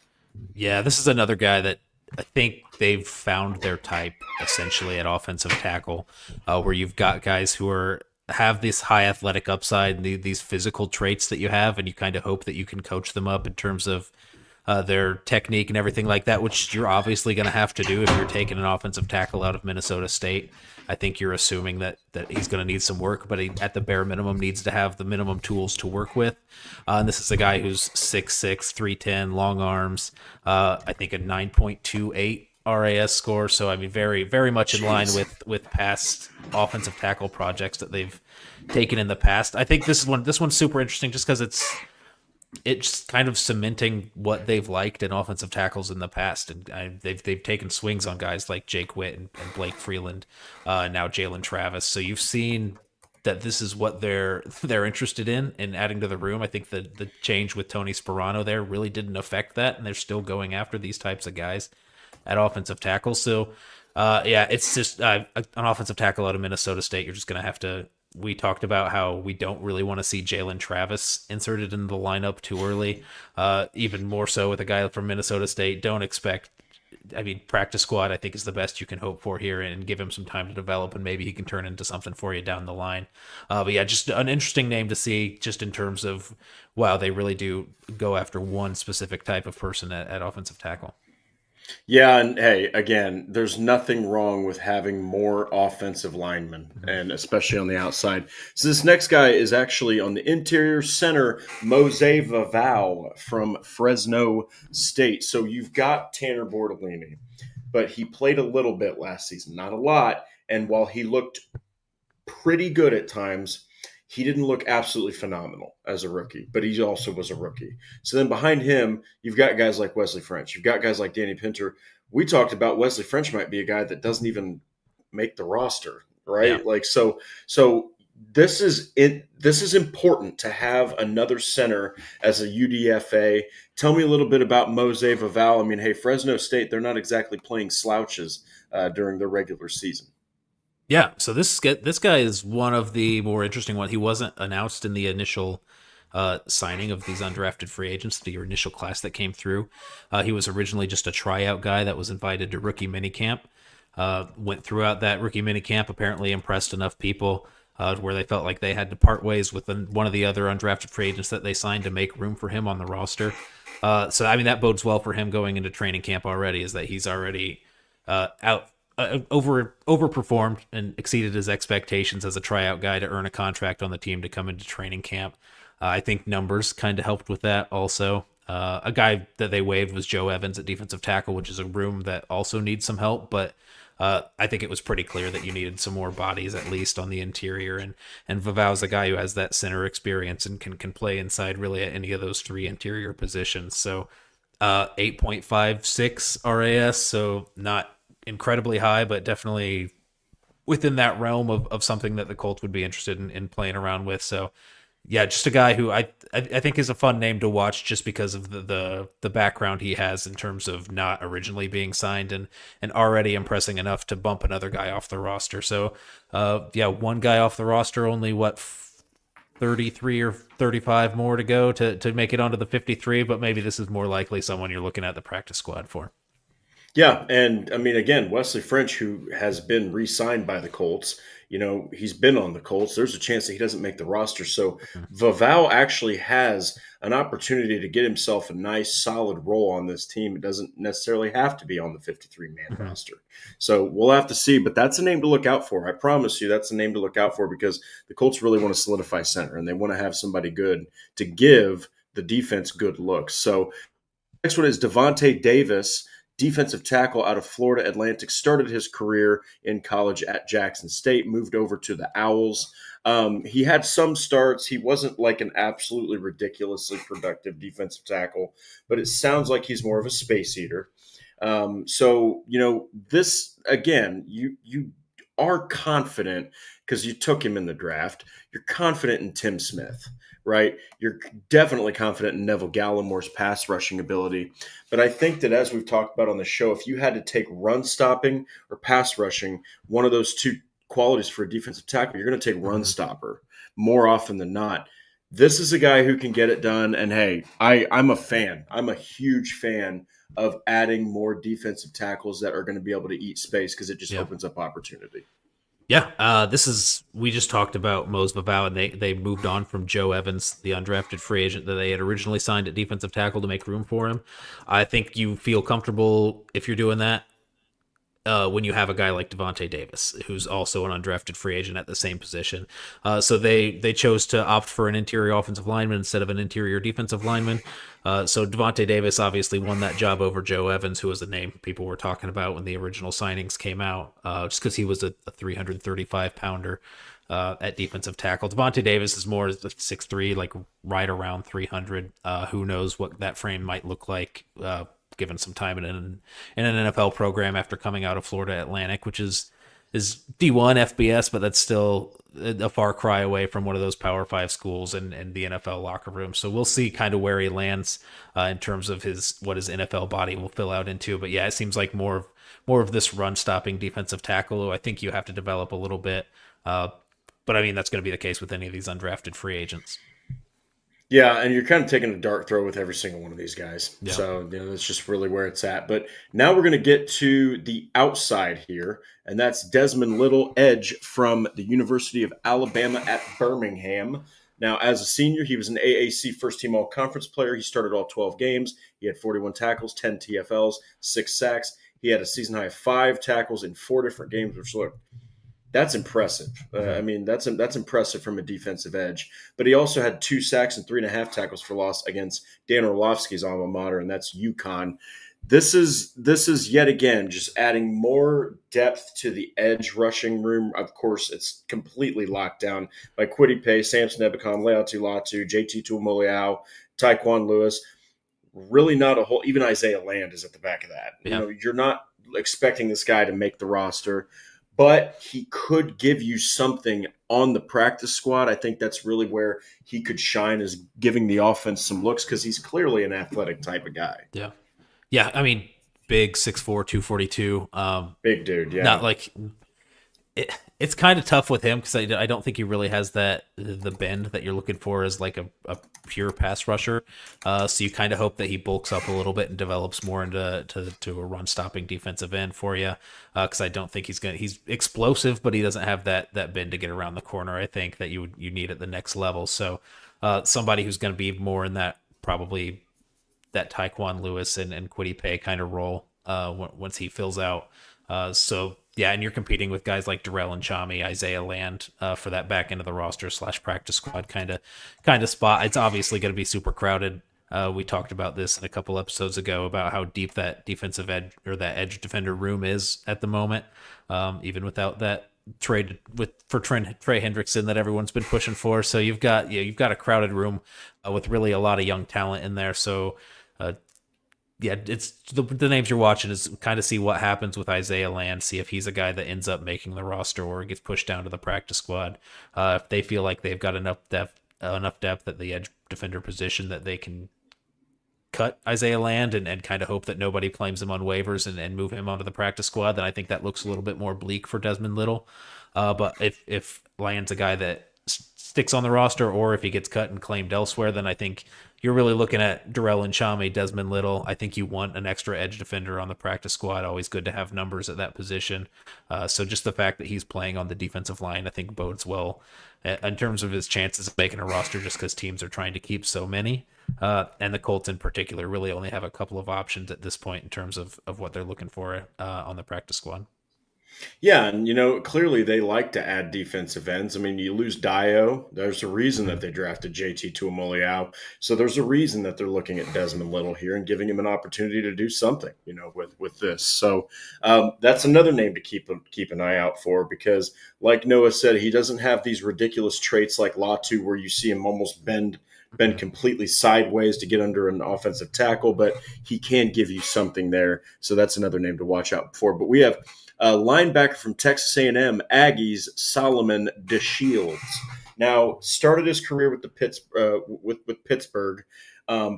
Yeah, this is another guy that I think they've found their type essentially at offensive tackle, where you've got guys who have this high athletic upside and these physical traits that you have, and you kind of hope that you can coach them up in terms of their technique and everything like that, which you're obviously going to have to do if you're taking an offensive tackle out of Minnesota State. I think you're assuming that he's going to need some work, but he, at the bare minimum, needs to have the minimum tools to work with. And this is a guy who's 6'6", 310, long arms, I think a 9.28 RAS score. So, I mean, very, very much in line with past offensive tackle projects that they've taken in the past. I think this one's super interesting just because it's kind of cementing what they've liked in offensive tackles in the past, and they've taken swings on guys like Jake Witt and Blake Freeland, now Jalen Travis. So you've seen that this is what they're interested in adding to the room. I think the change with Tony Sperano there really didn't affect that, and they're still going after these types of guys at offensive tackle. So it's just an offensive tackle out of Minnesota State. You're just going to have to we talked about how we don't really want to see Jalen Travis inserted in the lineup too early. Even more so with a guy from Minnesota State. Don't expect. I mean, practice squad, I think, is the best you can hope for here, and give him some time to develop, and maybe he can turn into something for you down the line. But yeah, just an interesting name to see, just in terms of, wow, they really do go after one specific type of person at offensive tackle. Yeah, and hey, again, there's nothing wrong with having more offensive linemen, and especially on the outside. So this next guy is actually on the interior center, Mose Vavau from Fresno State. So you've got Tanner Bortolini, but he played a little bit last season, not a lot. And while he looked pretty good at times, he didn't look absolutely phenomenal as a rookie, but he also was a rookie. So then behind him, you've got guys like Wesley French. You've got guys like Danny Pinter. We talked about Wesley French might be a guy that doesn't even make the roster, right? Yeah. So this is it. This is important to have another center as a UDFA. Tell me a little bit about Mose Vavau. I mean, hey, Fresno State, they're not exactly playing slouches during the regular season. Yeah, so this guy is one of the more interesting ones. He wasn't announced in the initial signing of these undrafted free agents, the initial class that came through. He was originally just a tryout guy that was invited to rookie minicamp. Went throughout that rookie minicamp, apparently impressed enough people where they felt like they had to part ways with one of the other undrafted free agents that they signed to make room for him on the roster. So, I mean, that bodes well for him going into training camp already, is that he's already overperformed and exceeded his expectations as a tryout guy to earn a contract on the team to come into training camp. I think numbers kind of helped with that also. A guy that they waived was Joe Evans at defensive tackle, which is a room that also needs some help, but I think it was pretty clear that you needed some more bodies at least on the interior, and Vavau's a guy who has that center experience and can play inside really at any of those three interior positions. So 8.56 RAS, so not incredibly high, but definitely within that realm of something that the Colts would be interested in playing around with. So yeah, just a guy who I think is a fun name to watch just because of the background he has in terms of not originally being signed and already impressing enough to bump another guy off the roster. So yeah, one guy off the roster, only 33 or 35 more to go to make it onto the 53, but maybe this is more likely someone you're looking at the practice squad for. Yeah, and I mean, again, Wesley French, who has been re-signed by the Colts, he's been on the Colts. There's a chance that he doesn't make the roster. So Vavau actually has an opportunity to get himself a nice, solid role on this team. It doesn't necessarily have to be on the 53-man roster. So we'll have to see, but that's a name to look out for. I promise you that's a name to look out for because the Colts really want to solidify center, and they want to have somebody good to give the defense good looks. So next one is Devontae Davis, defensive tackle out of Florida Atlantic, started his career in college at Jackson State, moved over to the Owls. He had some starts. He wasn't like an absolutely ridiculously productive defensive tackle, but it sounds like he's more of a space eater. So, this, again, you are confident because you took him in the draft. You're confident in Tim Smith, right? You're definitely confident in Neville Gallimore's pass rushing ability. But I think that as we've talked about on the show, if you had to take run stopping or pass rushing, one of those two qualities for a defensive tackle, you're going to take run stopper more often than not. This is a guy who can get it done. And hey, I'm a fan. I'm a huge fan of adding more defensive tackles that are going to be able to eat space because it just opens up opportunity. Yeah, we just talked about Mose Vavau, and they moved on from Joe Evans, the undrafted free agent that they had originally signed at defensive tackle to make room for him. I think you feel comfortable if you're doing that when you have a guy like Devontae Davis, who's also an undrafted free agent at the same position. So they chose to opt for an interior offensive lineman instead of an interior defensive lineman. So Devontae Davis obviously won that job over Joe Evans, who was the name people were talking about when the original signings came out, just because he was a 335-pounder at defensive tackle. Devontae Davis is more 6'3", like right around 300. Who knows what that frame might look like given some time in an NFL program after coming out of Florida Atlantic, which is D1 FBS, but that's still a far cry away from one of those Power 5 schools and the NFL locker room. So we'll see kind of where he lands in terms of what his NFL body will fill out into. But yeah, it seems like more of this run stopping defensive tackle who I think you have to develop a little bit. But I mean, that's going to be the case with any of these undrafted free agents. Yeah, and you're kind of taking a dart throw with every single one of these guys. Yeah. So, that's just really where it's at. But now we're going to get to the outside here, and that's Desmond Little, edge from the University of Alabama at Birmingham. Now, as a senior, he was an AAC first team all conference player. He started all 12 games. He had 41 tackles, 10 TFLs, 6 sacks. He had a season high of 5 tackles in 4 different games, which look, that's impressive. I mean, that's impressive from a defensive edge. But he also had 2 sacks and 3.5 tackles for loss against Dan Orlovsky's alma mater, and that's UConn. This is yet again just adding more depth to the edge rushing room. Of course, it's completely locked down by Kwity Paye, Samson Ebukam, Leatu Latu, JT Tuimoloau, Taekwon Lewis. Really not a whole. Even Isaiah Land is at the back of that. Yeah. You're not expecting this guy to make the roster, but he could give you something on the practice squad. I think that's really where he could shine, is giving the offense some looks, because he's clearly an athletic type of guy. Yeah. Yeah. I mean, big 6'4", 242. Big dude, yeah. Not like it's kind of tough with him because I don't think he really has the bend that you're looking for as like a pure pass rusher. So you kind of hope that he bulks up a little bit and develops more into a run stopping defensive end for you. Because I don't think he's explosive, but he doesn't have that bend to get around the corner. I think that you need at the next level. So somebody who's going to be more in that, probably that Taekwon Lewis and Kwity Paye kind of role once he fills out. So yeah, and you're competing with guys like Darrell and Chami, Isaiah Land for that back end of the roster / practice squad kind of spot. It's obviously going to be super crowded. We talked about this in a couple episodes ago about how deep that defensive edge or that edge defender room is at the moment, even without that trade for Trey Hendrickson that everyone's been pushing for. So you've got a crowded room with really a lot of young talent in there. So yeah, it's the names you're watching is kind of see what happens with Isaiah Land, see if he's a guy that ends up making the roster or gets pushed down to the practice squad. If they feel like they've got enough depth at the edge defender position that they can cut Isaiah Land and kind of hope that nobody claims him on waivers and move him onto the practice squad, then I think that looks a little bit more bleak for Desmond Little. But if Land's a guy that sticks on the roster, or if he gets cut and claimed elsewhere, then I think you're really looking at Darrell and Chami, Desmond Little. I think you want an extra edge defender on the practice squad. Always good to have numbers at that position. So just the fact that he's playing on the defensive line, I think bodes well in terms of his chances of making a roster, just because teams are trying to keep so many. And the Colts in particular really only have a couple of options at this point in terms of what they're looking for on the practice squad. Yeah, and clearly they like to add defensive ends. I mean, you lose Dio. There's a reason that they drafted JT Tuimoloau. So there's a reason that they're looking at Desmond Little here and giving him an opportunity to do something, with this. So that's another name to keep an eye out for, because, like Noah said, he doesn't have these ridiculous traits like Latu, where you see him almost bend completely sideways to get under an offensive tackle, but he can give you something there. So that's another name to watch out for. But we have linebacker from Texas A&M Aggies, Solomon DeShields. Now, started his career with with Pittsburgh,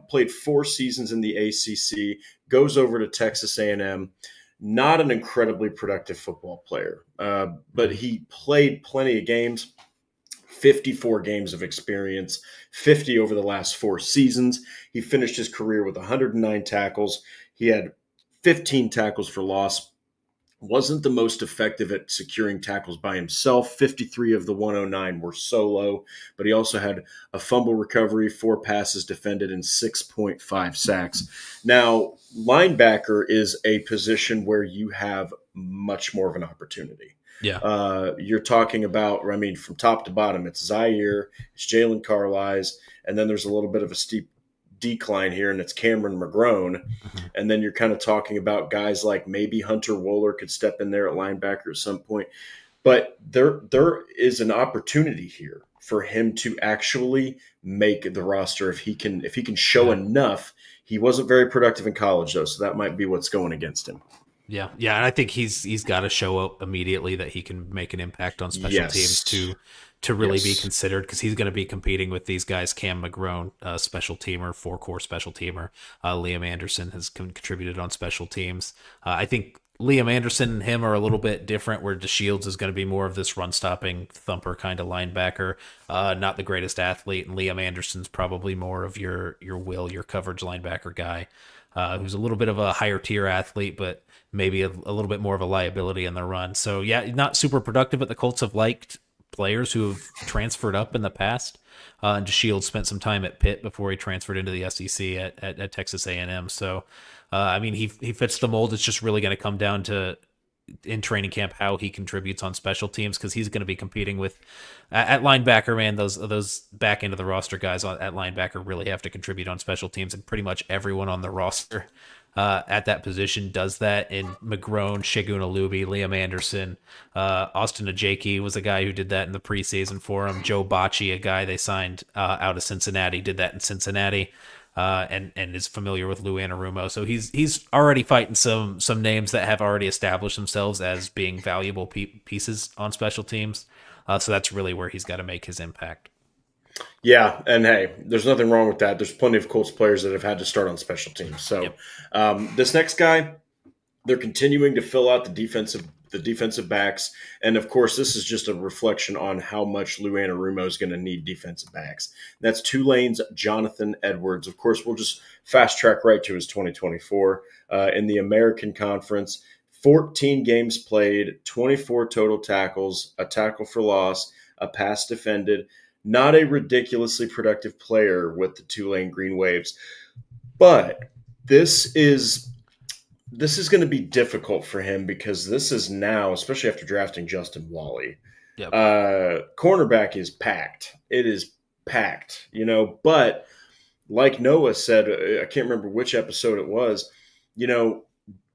played 4 seasons in the ACC, goes over to Texas A&M. Not an incredibly productive football player, but he played plenty of games. 54 games of experience, 50 over the last 4 seasons. He finished his career with 109 tackles. He had 15 tackles for loss. Wasn't the most effective at securing tackles by himself. 53 of the 109 were solo, but he also had a fumble recovery, 4 passes defended, and 6.5 sacks. Now, linebacker is a position where you have much more of an opportunity. Yeah. You're talking about, from top to bottom, it's Zaire, it's Jalen Carlisle, and then there's a little bit of a steep decline here, and it's Cameron McGrone. Mm-hmm. And then you're kind of talking about guys like maybe Hunter Wohler could step in there at linebacker at some point. But there is an opportunity here for him to actually make the roster if he can show enough. He wasn't very productive in college, though, so that might be what's going against him. Yeah, and I think he's got to show up immediately that he can make an impact on special teams to really be considered, because he's going to be competing with these guys. Cam McGrone, special teamer, 4-core special teamer. Liam Anderson has contributed on special teams. I think Liam Anderson and him are a little bit different, where DeShields is going to be more of this run-stopping thumper kind of linebacker, not the greatest athlete, and Liam Anderson's probably more of your coverage linebacker guy, who's a little bit of a higher tier athlete, but maybe a little bit more of a liability in the run. So yeah, not super productive, but the Colts have liked players who have transferred up in the past. And DeShields spent some time at Pitt before he transferred into the SEC at Texas A&M. So, I mean, he fits the mold. It's just really going to come down to in training camp how he contributes on special teams, because he's going to be competing with at linebacker. Man, those back end of the roster guys at linebacker really have to contribute on special teams, and pretty much everyone on the roster at that position does that. In McGrone, Shagun Alubi, Liam Anderson, Austin Ajaki was a guy who did that in the preseason for him. Joe Bocci, a guy they signed out of Cincinnati, did that in Cincinnati. And is familiar with Lou Anarumo. So he's already fighting some names that have already established themselves as being valuable pieces on special teams. So that's really where he's got to make his impact. Yeah, and hey, there's nothing wrong with that. There's plenty of Colts players that have had to start on special teams. So yep. This next guy, they're continuing to fill out the defensive backs. And, of course, this is just a reflection on how much Lou Anarumo is going to need defensive backs. That's Tulane's Jonathan Edwards. Of course, we'll just fast track right to his 2024 in the American Conference. 14 games played, 24 total tackles, a tackle for loss, a pass defended. Not a ridiculously productive player with the Tulane Green Waves. But this is going to be difficult for him, because this is now, especially after drafting Justin Wally, yep. Cornerback is packed. It is packed, but like Noah said, I can't remember which episode it was,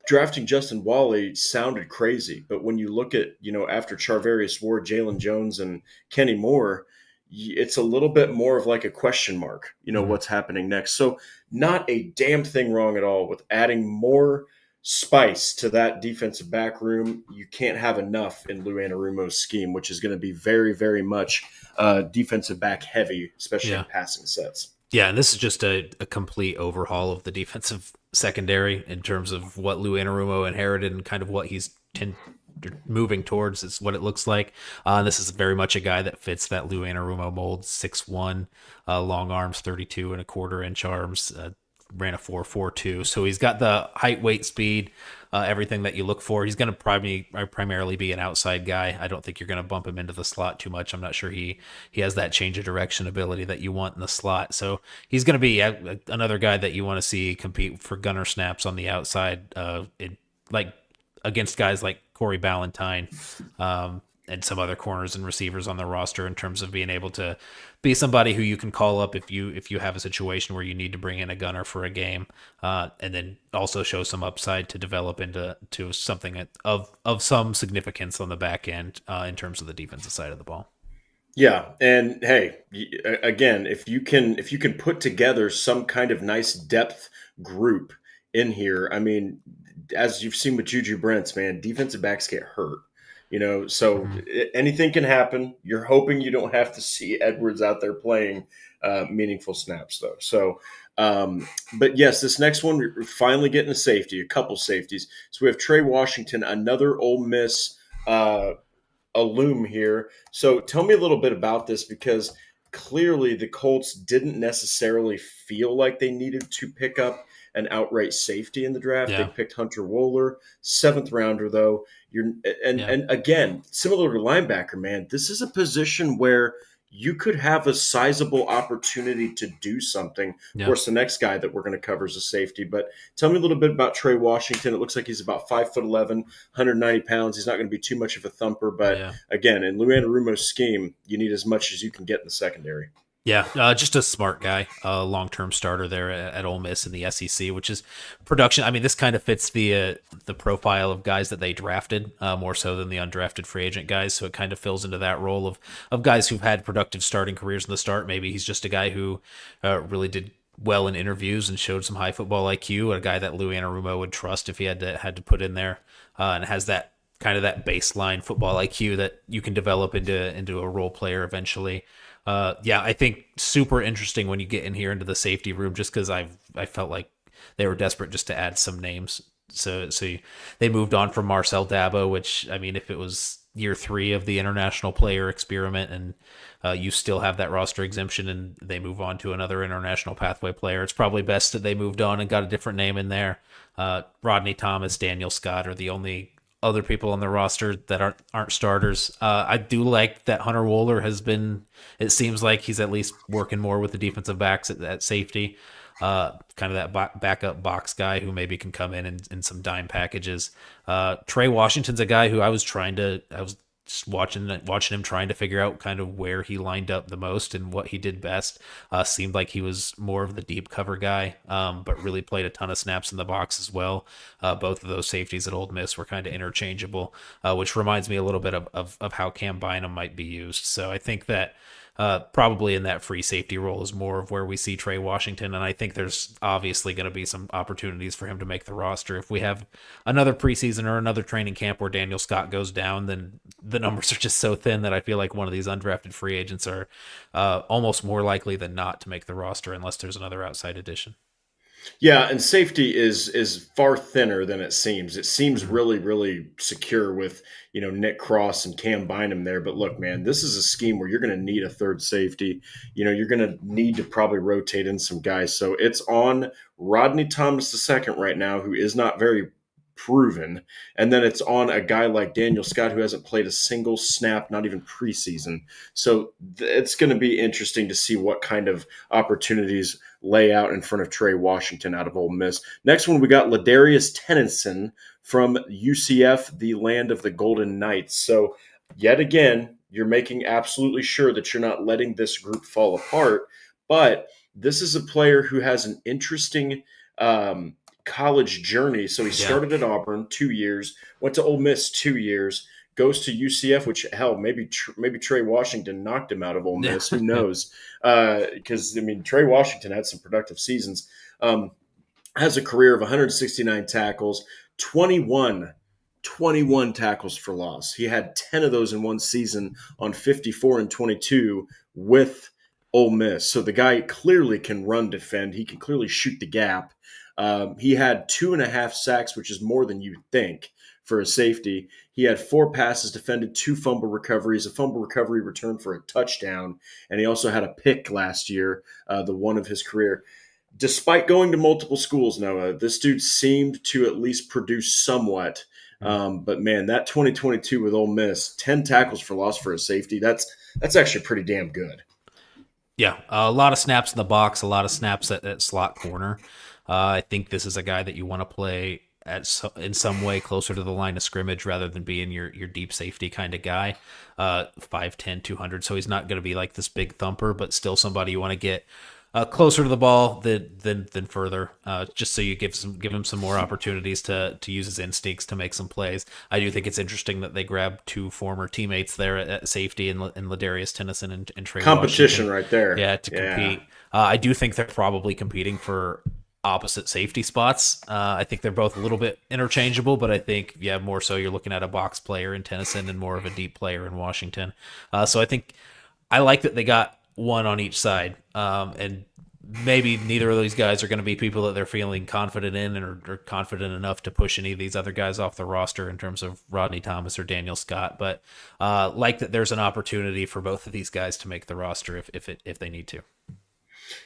drafting Justin Wally sounded crazy. But when you look at, after Charvarius Ward, Jalen Jones, and Kenny Moore, it's a little bit more of like a question mark, what's happening next. So not a damn thing wrong at all with adding more spice to that defensive back room. You can't have enough in Lou Anarumo's scheme, which is going to be very, very much defensive back heavy, especially in passing sets. Yeah, and this is just a complete overhaul of the defensive secondary in terms of what Lou Anarumo inherited and kind of what he's moving towards is what it looks like. This is very much a guy that fits that Lou Anarumo mold. 6'1", long arms, 32 and a quarter inch arms, ran a 4.42. So he's got the height, weight, speed, everything that you look for. He's going to primarily be an outside guy. I don't think you're going to bump him into the slot too much. I'm not sure he has that change of direction ability that you want in the slot. So he's going to be another guy that you want to see compete for gunner snaps on the outside, like against guys like Corey Ballantyne, and some other corners and receivers on the roster, in terms of being able to be somebody who you can call up if you have a situation where you need to bring in a gunner for a game, and then also show some upside to develop into something of some significance on the back end in terms of the defensive side of the ball. Yeah, and hey, again, if you can put together some kind of nice depth group in here, I mean, as you've seen with Juju Brents, man, defensive backs get hurt. So anything can happen. You're hoping you don't have to see Edwards out there playing meaningful snaps, though. So, but yes, this next one, we're finally getting a couple safeties. So we have Trey Washington, another Ole Miss alum here. So tell me a little bit about this, because clearly the Colts didn't necessarily feel like they needed to pick up an outright safety in the draft. Yeah. They picked Hunter Wohler, 7th rounder, though. And again, similar to linebacker, man, this is a position where you could have a sizable opportunity to do something. Yeah. Of course, the next guy that we're going to cover is a safety. But tell me a little bit about Trey Washington. It looks like he's about 5'11", 190 pounds. He's not going to be too much of a thumper. But again, in Lou Anarumo's scheme, you need as much as you can get in the secondary. Yeah, just a smart guy, long-term starter there at Ole Miss in the SEC, which is production. I mean, this kind of fits the profile of guys that they drafted more so than the undrafted free agent guys. So it kind of fills into that role of guys who've had productive starting careers in the start. Maybe he's just a guy who really did well in interviews and showed some high football IQ, a guy that Lou Anarumo would trust if he had to put in there, and has that kind of that baseline football IQ that you can develop into a role player eventually. I think super interesting when you get in here into the safety room, just because I felt like they were desperate just to add some names they moved on from Marcel Dabo, which, I mean, if it was year 3 of the international player experiment and you still have that roster exemption and they move on to another international pathway player, it's probably best that they moved on and got a different name in there. Rodney Thomas, Daniel Scott are the only other people on the roster that aren't starters. I do like that Hunter Wohler has been. It seems like he's at least working more with the defensive backs at safety. Kind of that backup box guy who maybe can come in some dime packages. Trey Washington's a guy who I was just watching him trying to figure out kind of where he lined up the most and what he did best. Seemed like he was more of the deep cover guy, but really played a ton of snaps in the box as well. Both of those safeties at Ole Miss were kind of interchangeable, which reminds me a little bit of how Cam Bynum might be used. So I think that probably in that free safety role is more of where we see Trey Washington. And I think there's obviously going to be some opportunities for him to make the roster. If we have another preseason or another training camp where Daniel Scott goes down, then the numbers are just so thin that I feel like one of these undrafted free agents are almost more likely than not to make the roster unless there's another outside addition. Yeah, and safety is far thinner than it seems. It seems really, really secure with, Nick Cross and Cam Bynum there. But look, man, this is a scheme where you're going to need a third safety. You're going to need to probably rotate in some guys. So it's on Rodney Thomas II right now, who is not very proven. And then it's on a guy like Daniel Scott, who hasn't played a single snap, not even preseason. So it's going to be interesting to see what kind of opportunities lay out in front of Trey Washington out of Ole Miss. Next one, we got Ladarius Tennyson from UCF, the land of the Golden Knights. So yet again, you're making absolutely sure that you're not letting this group fall apart. But this is a player who has an interesting college journey. So he started at Auburn 2 years, went to Ole Miss 2 years, goes to UCF, which hell, maybe Trey Washington knocked him out of Ole Miss. Who knows? Because Trey Washington had some productive seasons. Has a career of 169 tackles, 21 tackles for loss. He had 10 of those in one season on 54 and 22 with Ole Miss. So the guy clearly can run, defend. He can clearly shoot the gap. He had 2.5 sacks, which is more than you think for a safety. He had 4 passes defended, 2 fumble recoveries, a fumble recovery return for a touchdown, and he also had a pick last year, the one of his career. Despite going to multiple schools, Noah, this dude seemed to at least produce somewhat. But man, that 2022 with Ole Miss, 10 tackles for loss for a safety, that's actually pretty damn good. Yeah, a lot of snaps in the box, a lot of snaps at slot corner. I think this is a guy that you want to play in some way closer to the line of scrimmage rather than being your deep safety kind of guy. 5'10", 200, so he's not going to be like this big thumper, but still somebody you want to get closer to the ball than further, just so you give him some more opportunities to use his instincts to make some plays. I do think it's interesting that they grabbed 2 former teammates there at safety in Ladarius Tennyson and Trey Competition Washington. right there. Yeah, to compete. I do think they're probably competing for opposite safety spots. I think they're both a little bit interchangeable, but I think, more so you're looking at a box player in Tennyson and more of a deep player in Washington. So I think I like that they got one on each side. And maybe neither of these guys are going to be people that they're feeling confident in or confident enough to push any of these other guys off the roster in terms of Rodney Thomas or Daniel Scott. But like that there's an opportunity for both of these guys to make the roster if they need to.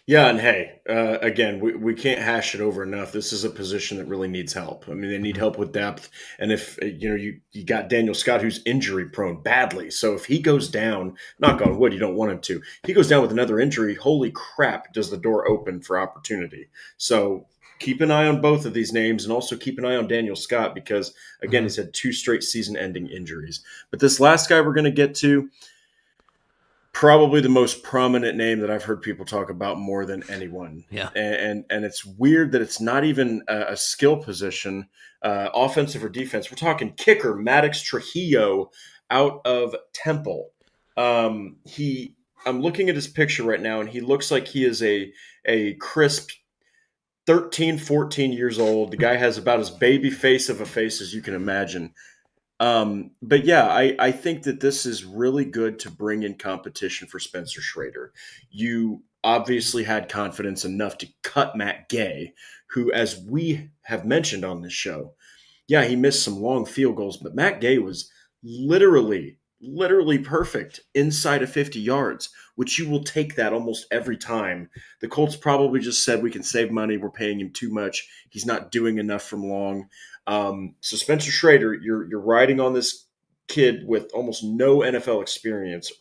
Yeah, and hey, again, we can't hash it over enough. This is a position that really needs help. They need help with depth, and if you got Daniel Scott, who's injury prone badly, so if he goes down, knock on wood, you don't want him to. If he goes down with another injury, holy crap, does the door open for opportunity? So keep an eye on both of these names, and also keep an eye on Daniel Scott because again, he's had 2 straight season-ending injuries. But this last guy we're going to get to. Probably the most prominent name that I've heard people talk about more than anyone. Yeah. And it's weird that it's not even a skill position, offensive or defense. We're talking kicker Maddox Trujillo out of Temple. I'm looking at his picture right now, and he looks like he is a crisp 13, 14 years old. The guy has about as baby face of a face as you can imagine. But yeah, I think that this is really good to bring in competition for Spencer Schrader. You obviously had confidence enough to cut Matt Gay, who, as we have mentioned on this show, Yeah, he missed some long field goals, but Matt Gay was literally perfect inside of 50 yards, which you will take that almost every time. The Colts probably just said we can save money. We're paying him too much. He's not doing enough from long. So Spencer Schrader, you're riding on this kid with almost no NFL experience,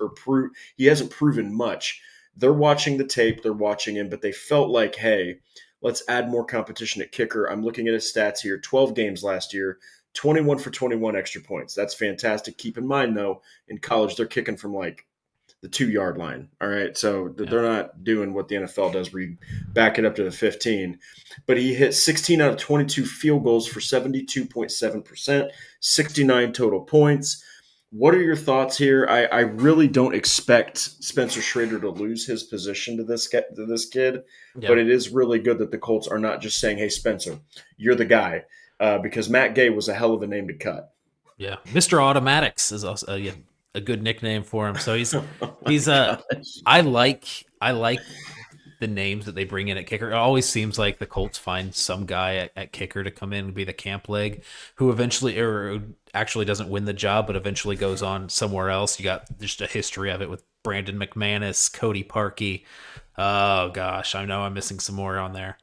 he hasn't proven much. They're watching the tape, they're watching him, but they felt like, hey, let's add more competition at kicker. I'm looking at his stats here: 12 games last year, 21 for 21 extra points. That's fantastic. Keep in mind, though, in college, they're kicking from like the 2 yard line. All right. So they're not doing what the NFL does where you back it up to the 15. But he hit 16 out of 22 field goals for 72.7%, 69 total points. What are your thoughts here? I really don't expect Spencer Schrader to lose his position to this kid, Yeah. but it is really good that the Colts are not just saying, hey, Spencer, you're the guy, because Matt Gay was a hell of a name to cut. Yeah. Mr. Automatics is also a good nickname for him. So he's I like the names that they bring in at kicker. It always seems like the Colts find some guy at kicker to come in and be the camp leg who eventually or actually doesn't win the job, but eventually goes on somewhere else. You got just a history of it with Brandon McManus, Cody Parkey. Oh gosh, I know I'm missing some more on there.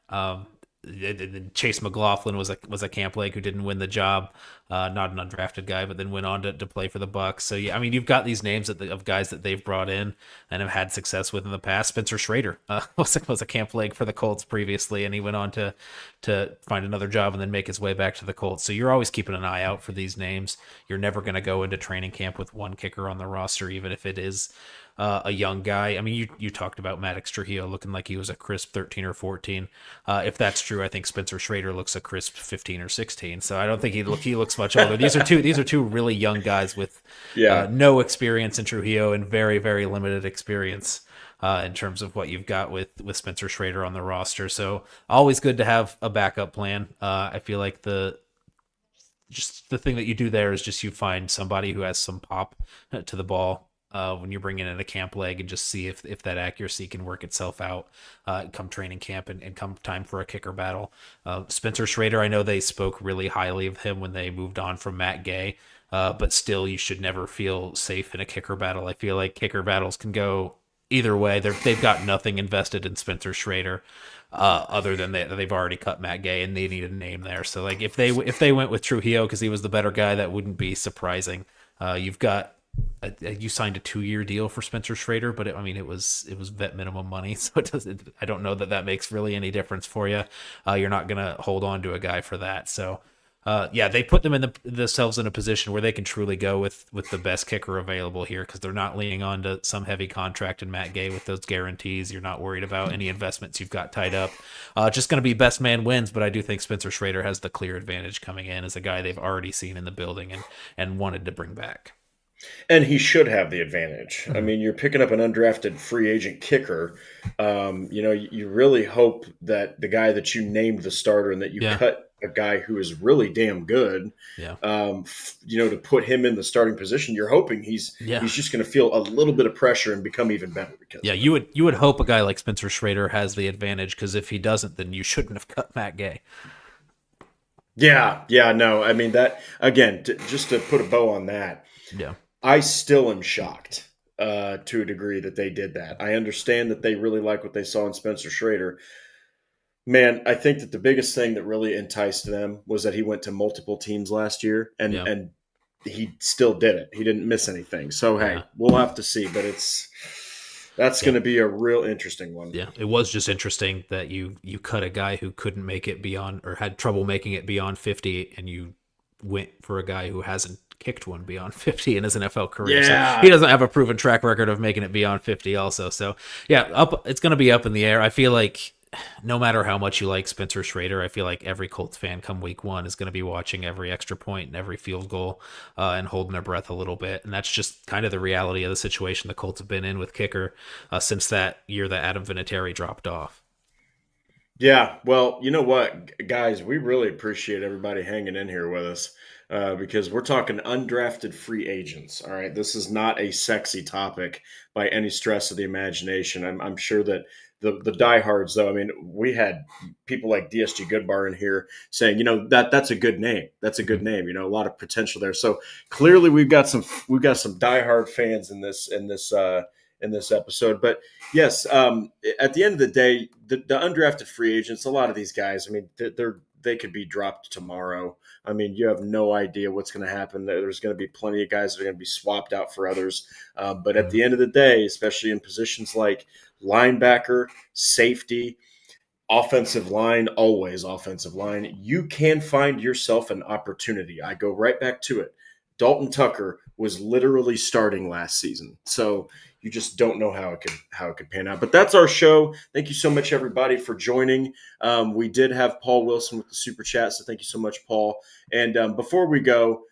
Chase McLaughlin was a camp leg who didn't win the job, not an undrafted guy, but then went on to play for the Bucs. So yeah, I mean, you've got these names of guys that they've brought in and have had success with in the past. Spencer Schrader was a camp leg for the Colts previously, and he went on to find another job and then make his way back to the Colts. So you're always keeping an eye out for these names. You're never going to go into training camp with one kicker on the roster, even if it is a young guy. I mean, you talked about Maddox Trujillo looking like he was a crisp 13 or 14. If that's true, I think Spencer Schrader looks a crisp 15 or 16. So I don't think he looks much older. These are two really young guys with no experience in Trujillo and very, very limited experience in terms of what you've got with Spencer Schrader on the roster. So always good to have a backup plan. I feel like the thing that you do there is just you find somebody who has some pop to the ball when you're bringing in a camp leg and just see if that accuracy can work itself out come training camp and come time for a kicker battle. Spencer Schrader, I know they spoke really highly of him when they moved on from Matt Gay, but still you should never feel safe in a kicker battle. I feel like kicker battles can go either way. They've got nothing invested in Spencer Schrader other than they've already cut Matt Gay and they need a name there. So like if they went with Trujillo because he was the better guy, that wouldn't be surprising. You've got you signed a 2-year deal for Spencer Schrader, but it was vet minimum money, so I don't know that makes really any difference for you. You're not gonna hold on to a guy for that. So they put them themselves in a position where they can truly go with the best kicker available here because they're not leaning on to some heavy contract in Matt Gay with those guarantees. You're not worried about any investments you've got tied up. Just going to be best man wins, but I do think Spencer Schrader has the clear advantage coming in as a guy they've already seen in the building and wanted to bring back. And he should have the advantage. I mean, you're picking up an undrafted free agent kicker. You really hope that the guy that you named the starter and that you cut a guy who is really damn good, to put him in the starting position. You're hoping he's just going to feel a little bit of pressure and become even better. You would hope a guy like Spencer Schrader has the advantage because if he doesn't, then you shouldn't have cut Matt Gay. No. I mean, that, again, just to put a bow on that. Yeah. I still am shocked to a degree that they did that. I understand that they really like what they saw in Spencer Schrader. Man, I think that the biggest thing that really enticed them was that he went to multiple teams last year, and he still did it. He didn't miss anything. So, hey, we'll have to see. But that's going to be a real interesting one. Yeah, it was just interesting that you cut a guy who couldn't make it beyond or had trouble making it beyond 50, and you went for a guy who hasn't kicked one beyond 50 in his NFL career. So he doesn't have a proven track record of making it beyond 50 also. So it's going to be up in the air. I feel like no matter how much you like Spencer Schrader, I feel like every Colts fan come week 1 is going to be watching every extra point and every field goal and holding their breath a little bit. And that's just kind of the reality of the situation the Colts have been in with kicker since that year that Adam Vinatieri dropped off. Yeah, well, you know what, guys, we really appreciate everybody hanging in here with us. Because we're talking undrafted free agents. All right. This is not a sexy topic by any stress of the imagination. I'm sure that the diehards, though, I mean, we had people like DSG Goodbar in here saying, that's a good name. That's a good Mhm. name. A lot of potential there. So clearly, we've got some diehard fans in this episode. But yes, at the end of the day, the undrafted free agents, a lot of these guys, I mean, they could be dropped tomorrow. I mean, you have no idea what's going to happen. There's going to be plenty of guys that are going to be swapped out for others. But at Mhm. the end of the day, especially in positions like linebacker, safety, offensive line, always offensive line, you can find yourself an opportunity. I go right back to it. Dalton Tucker was literally starting last season. So you just don't know how it could pan out. But that's our show. Thank you so much, everybody, for joining. We did have Paul Wilson with the super chat, so thank you so much, Paul. And before we go,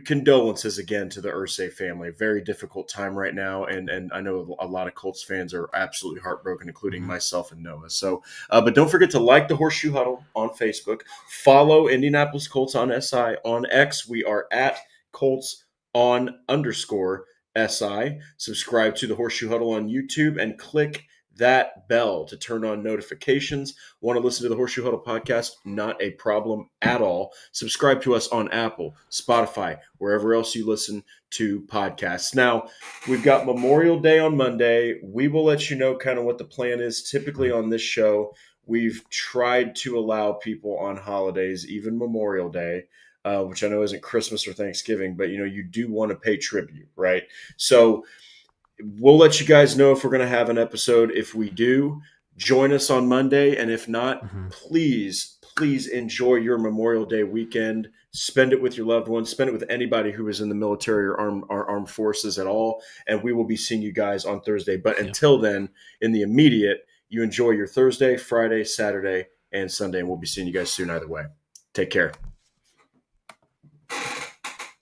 condolences again to the Irsay family. Very difficult time right now, and I know a lot of Colts fans are absolutely heartbroken, including Mhm. myself and Noah. So, but don't forget to like the Horseshoe Huddle on Facebook. Follow Indianapolis Colts on SI on X. We are at Colts on _ SI. Subscribe to the Horseshoe Huddle on YouTube and click that bell to turn on notifications. Want to listen to the Horseshoe Huddle podcast? Not a problem at all. Subscribe to us on Apple, Spotify, wherever else you listen to podcasts. Now, we've got Memorial Day on Monday. We will let you know kind of what the plan is. Typically on this show, we've tried to allow people on holidays, even Memorial Day, which I know isn't Christmas or Thanksgiving, but you do want to pay tribute, right? So we'll let you guys know if we're going to have an episode. If we do, join us on Monday. And if not, Mhm. please enjoy your Memorial Day weekend. Spend it with your loved ones. Spend it with anybody who is in the military or armed forces at all. And we will be seeing you guys on Thursday. But Yeah. until then, in the immediate, you enjoy your Thursday, Friday, Saturday, and Sunday. And we'll be seeing you guys soon either way. Take care.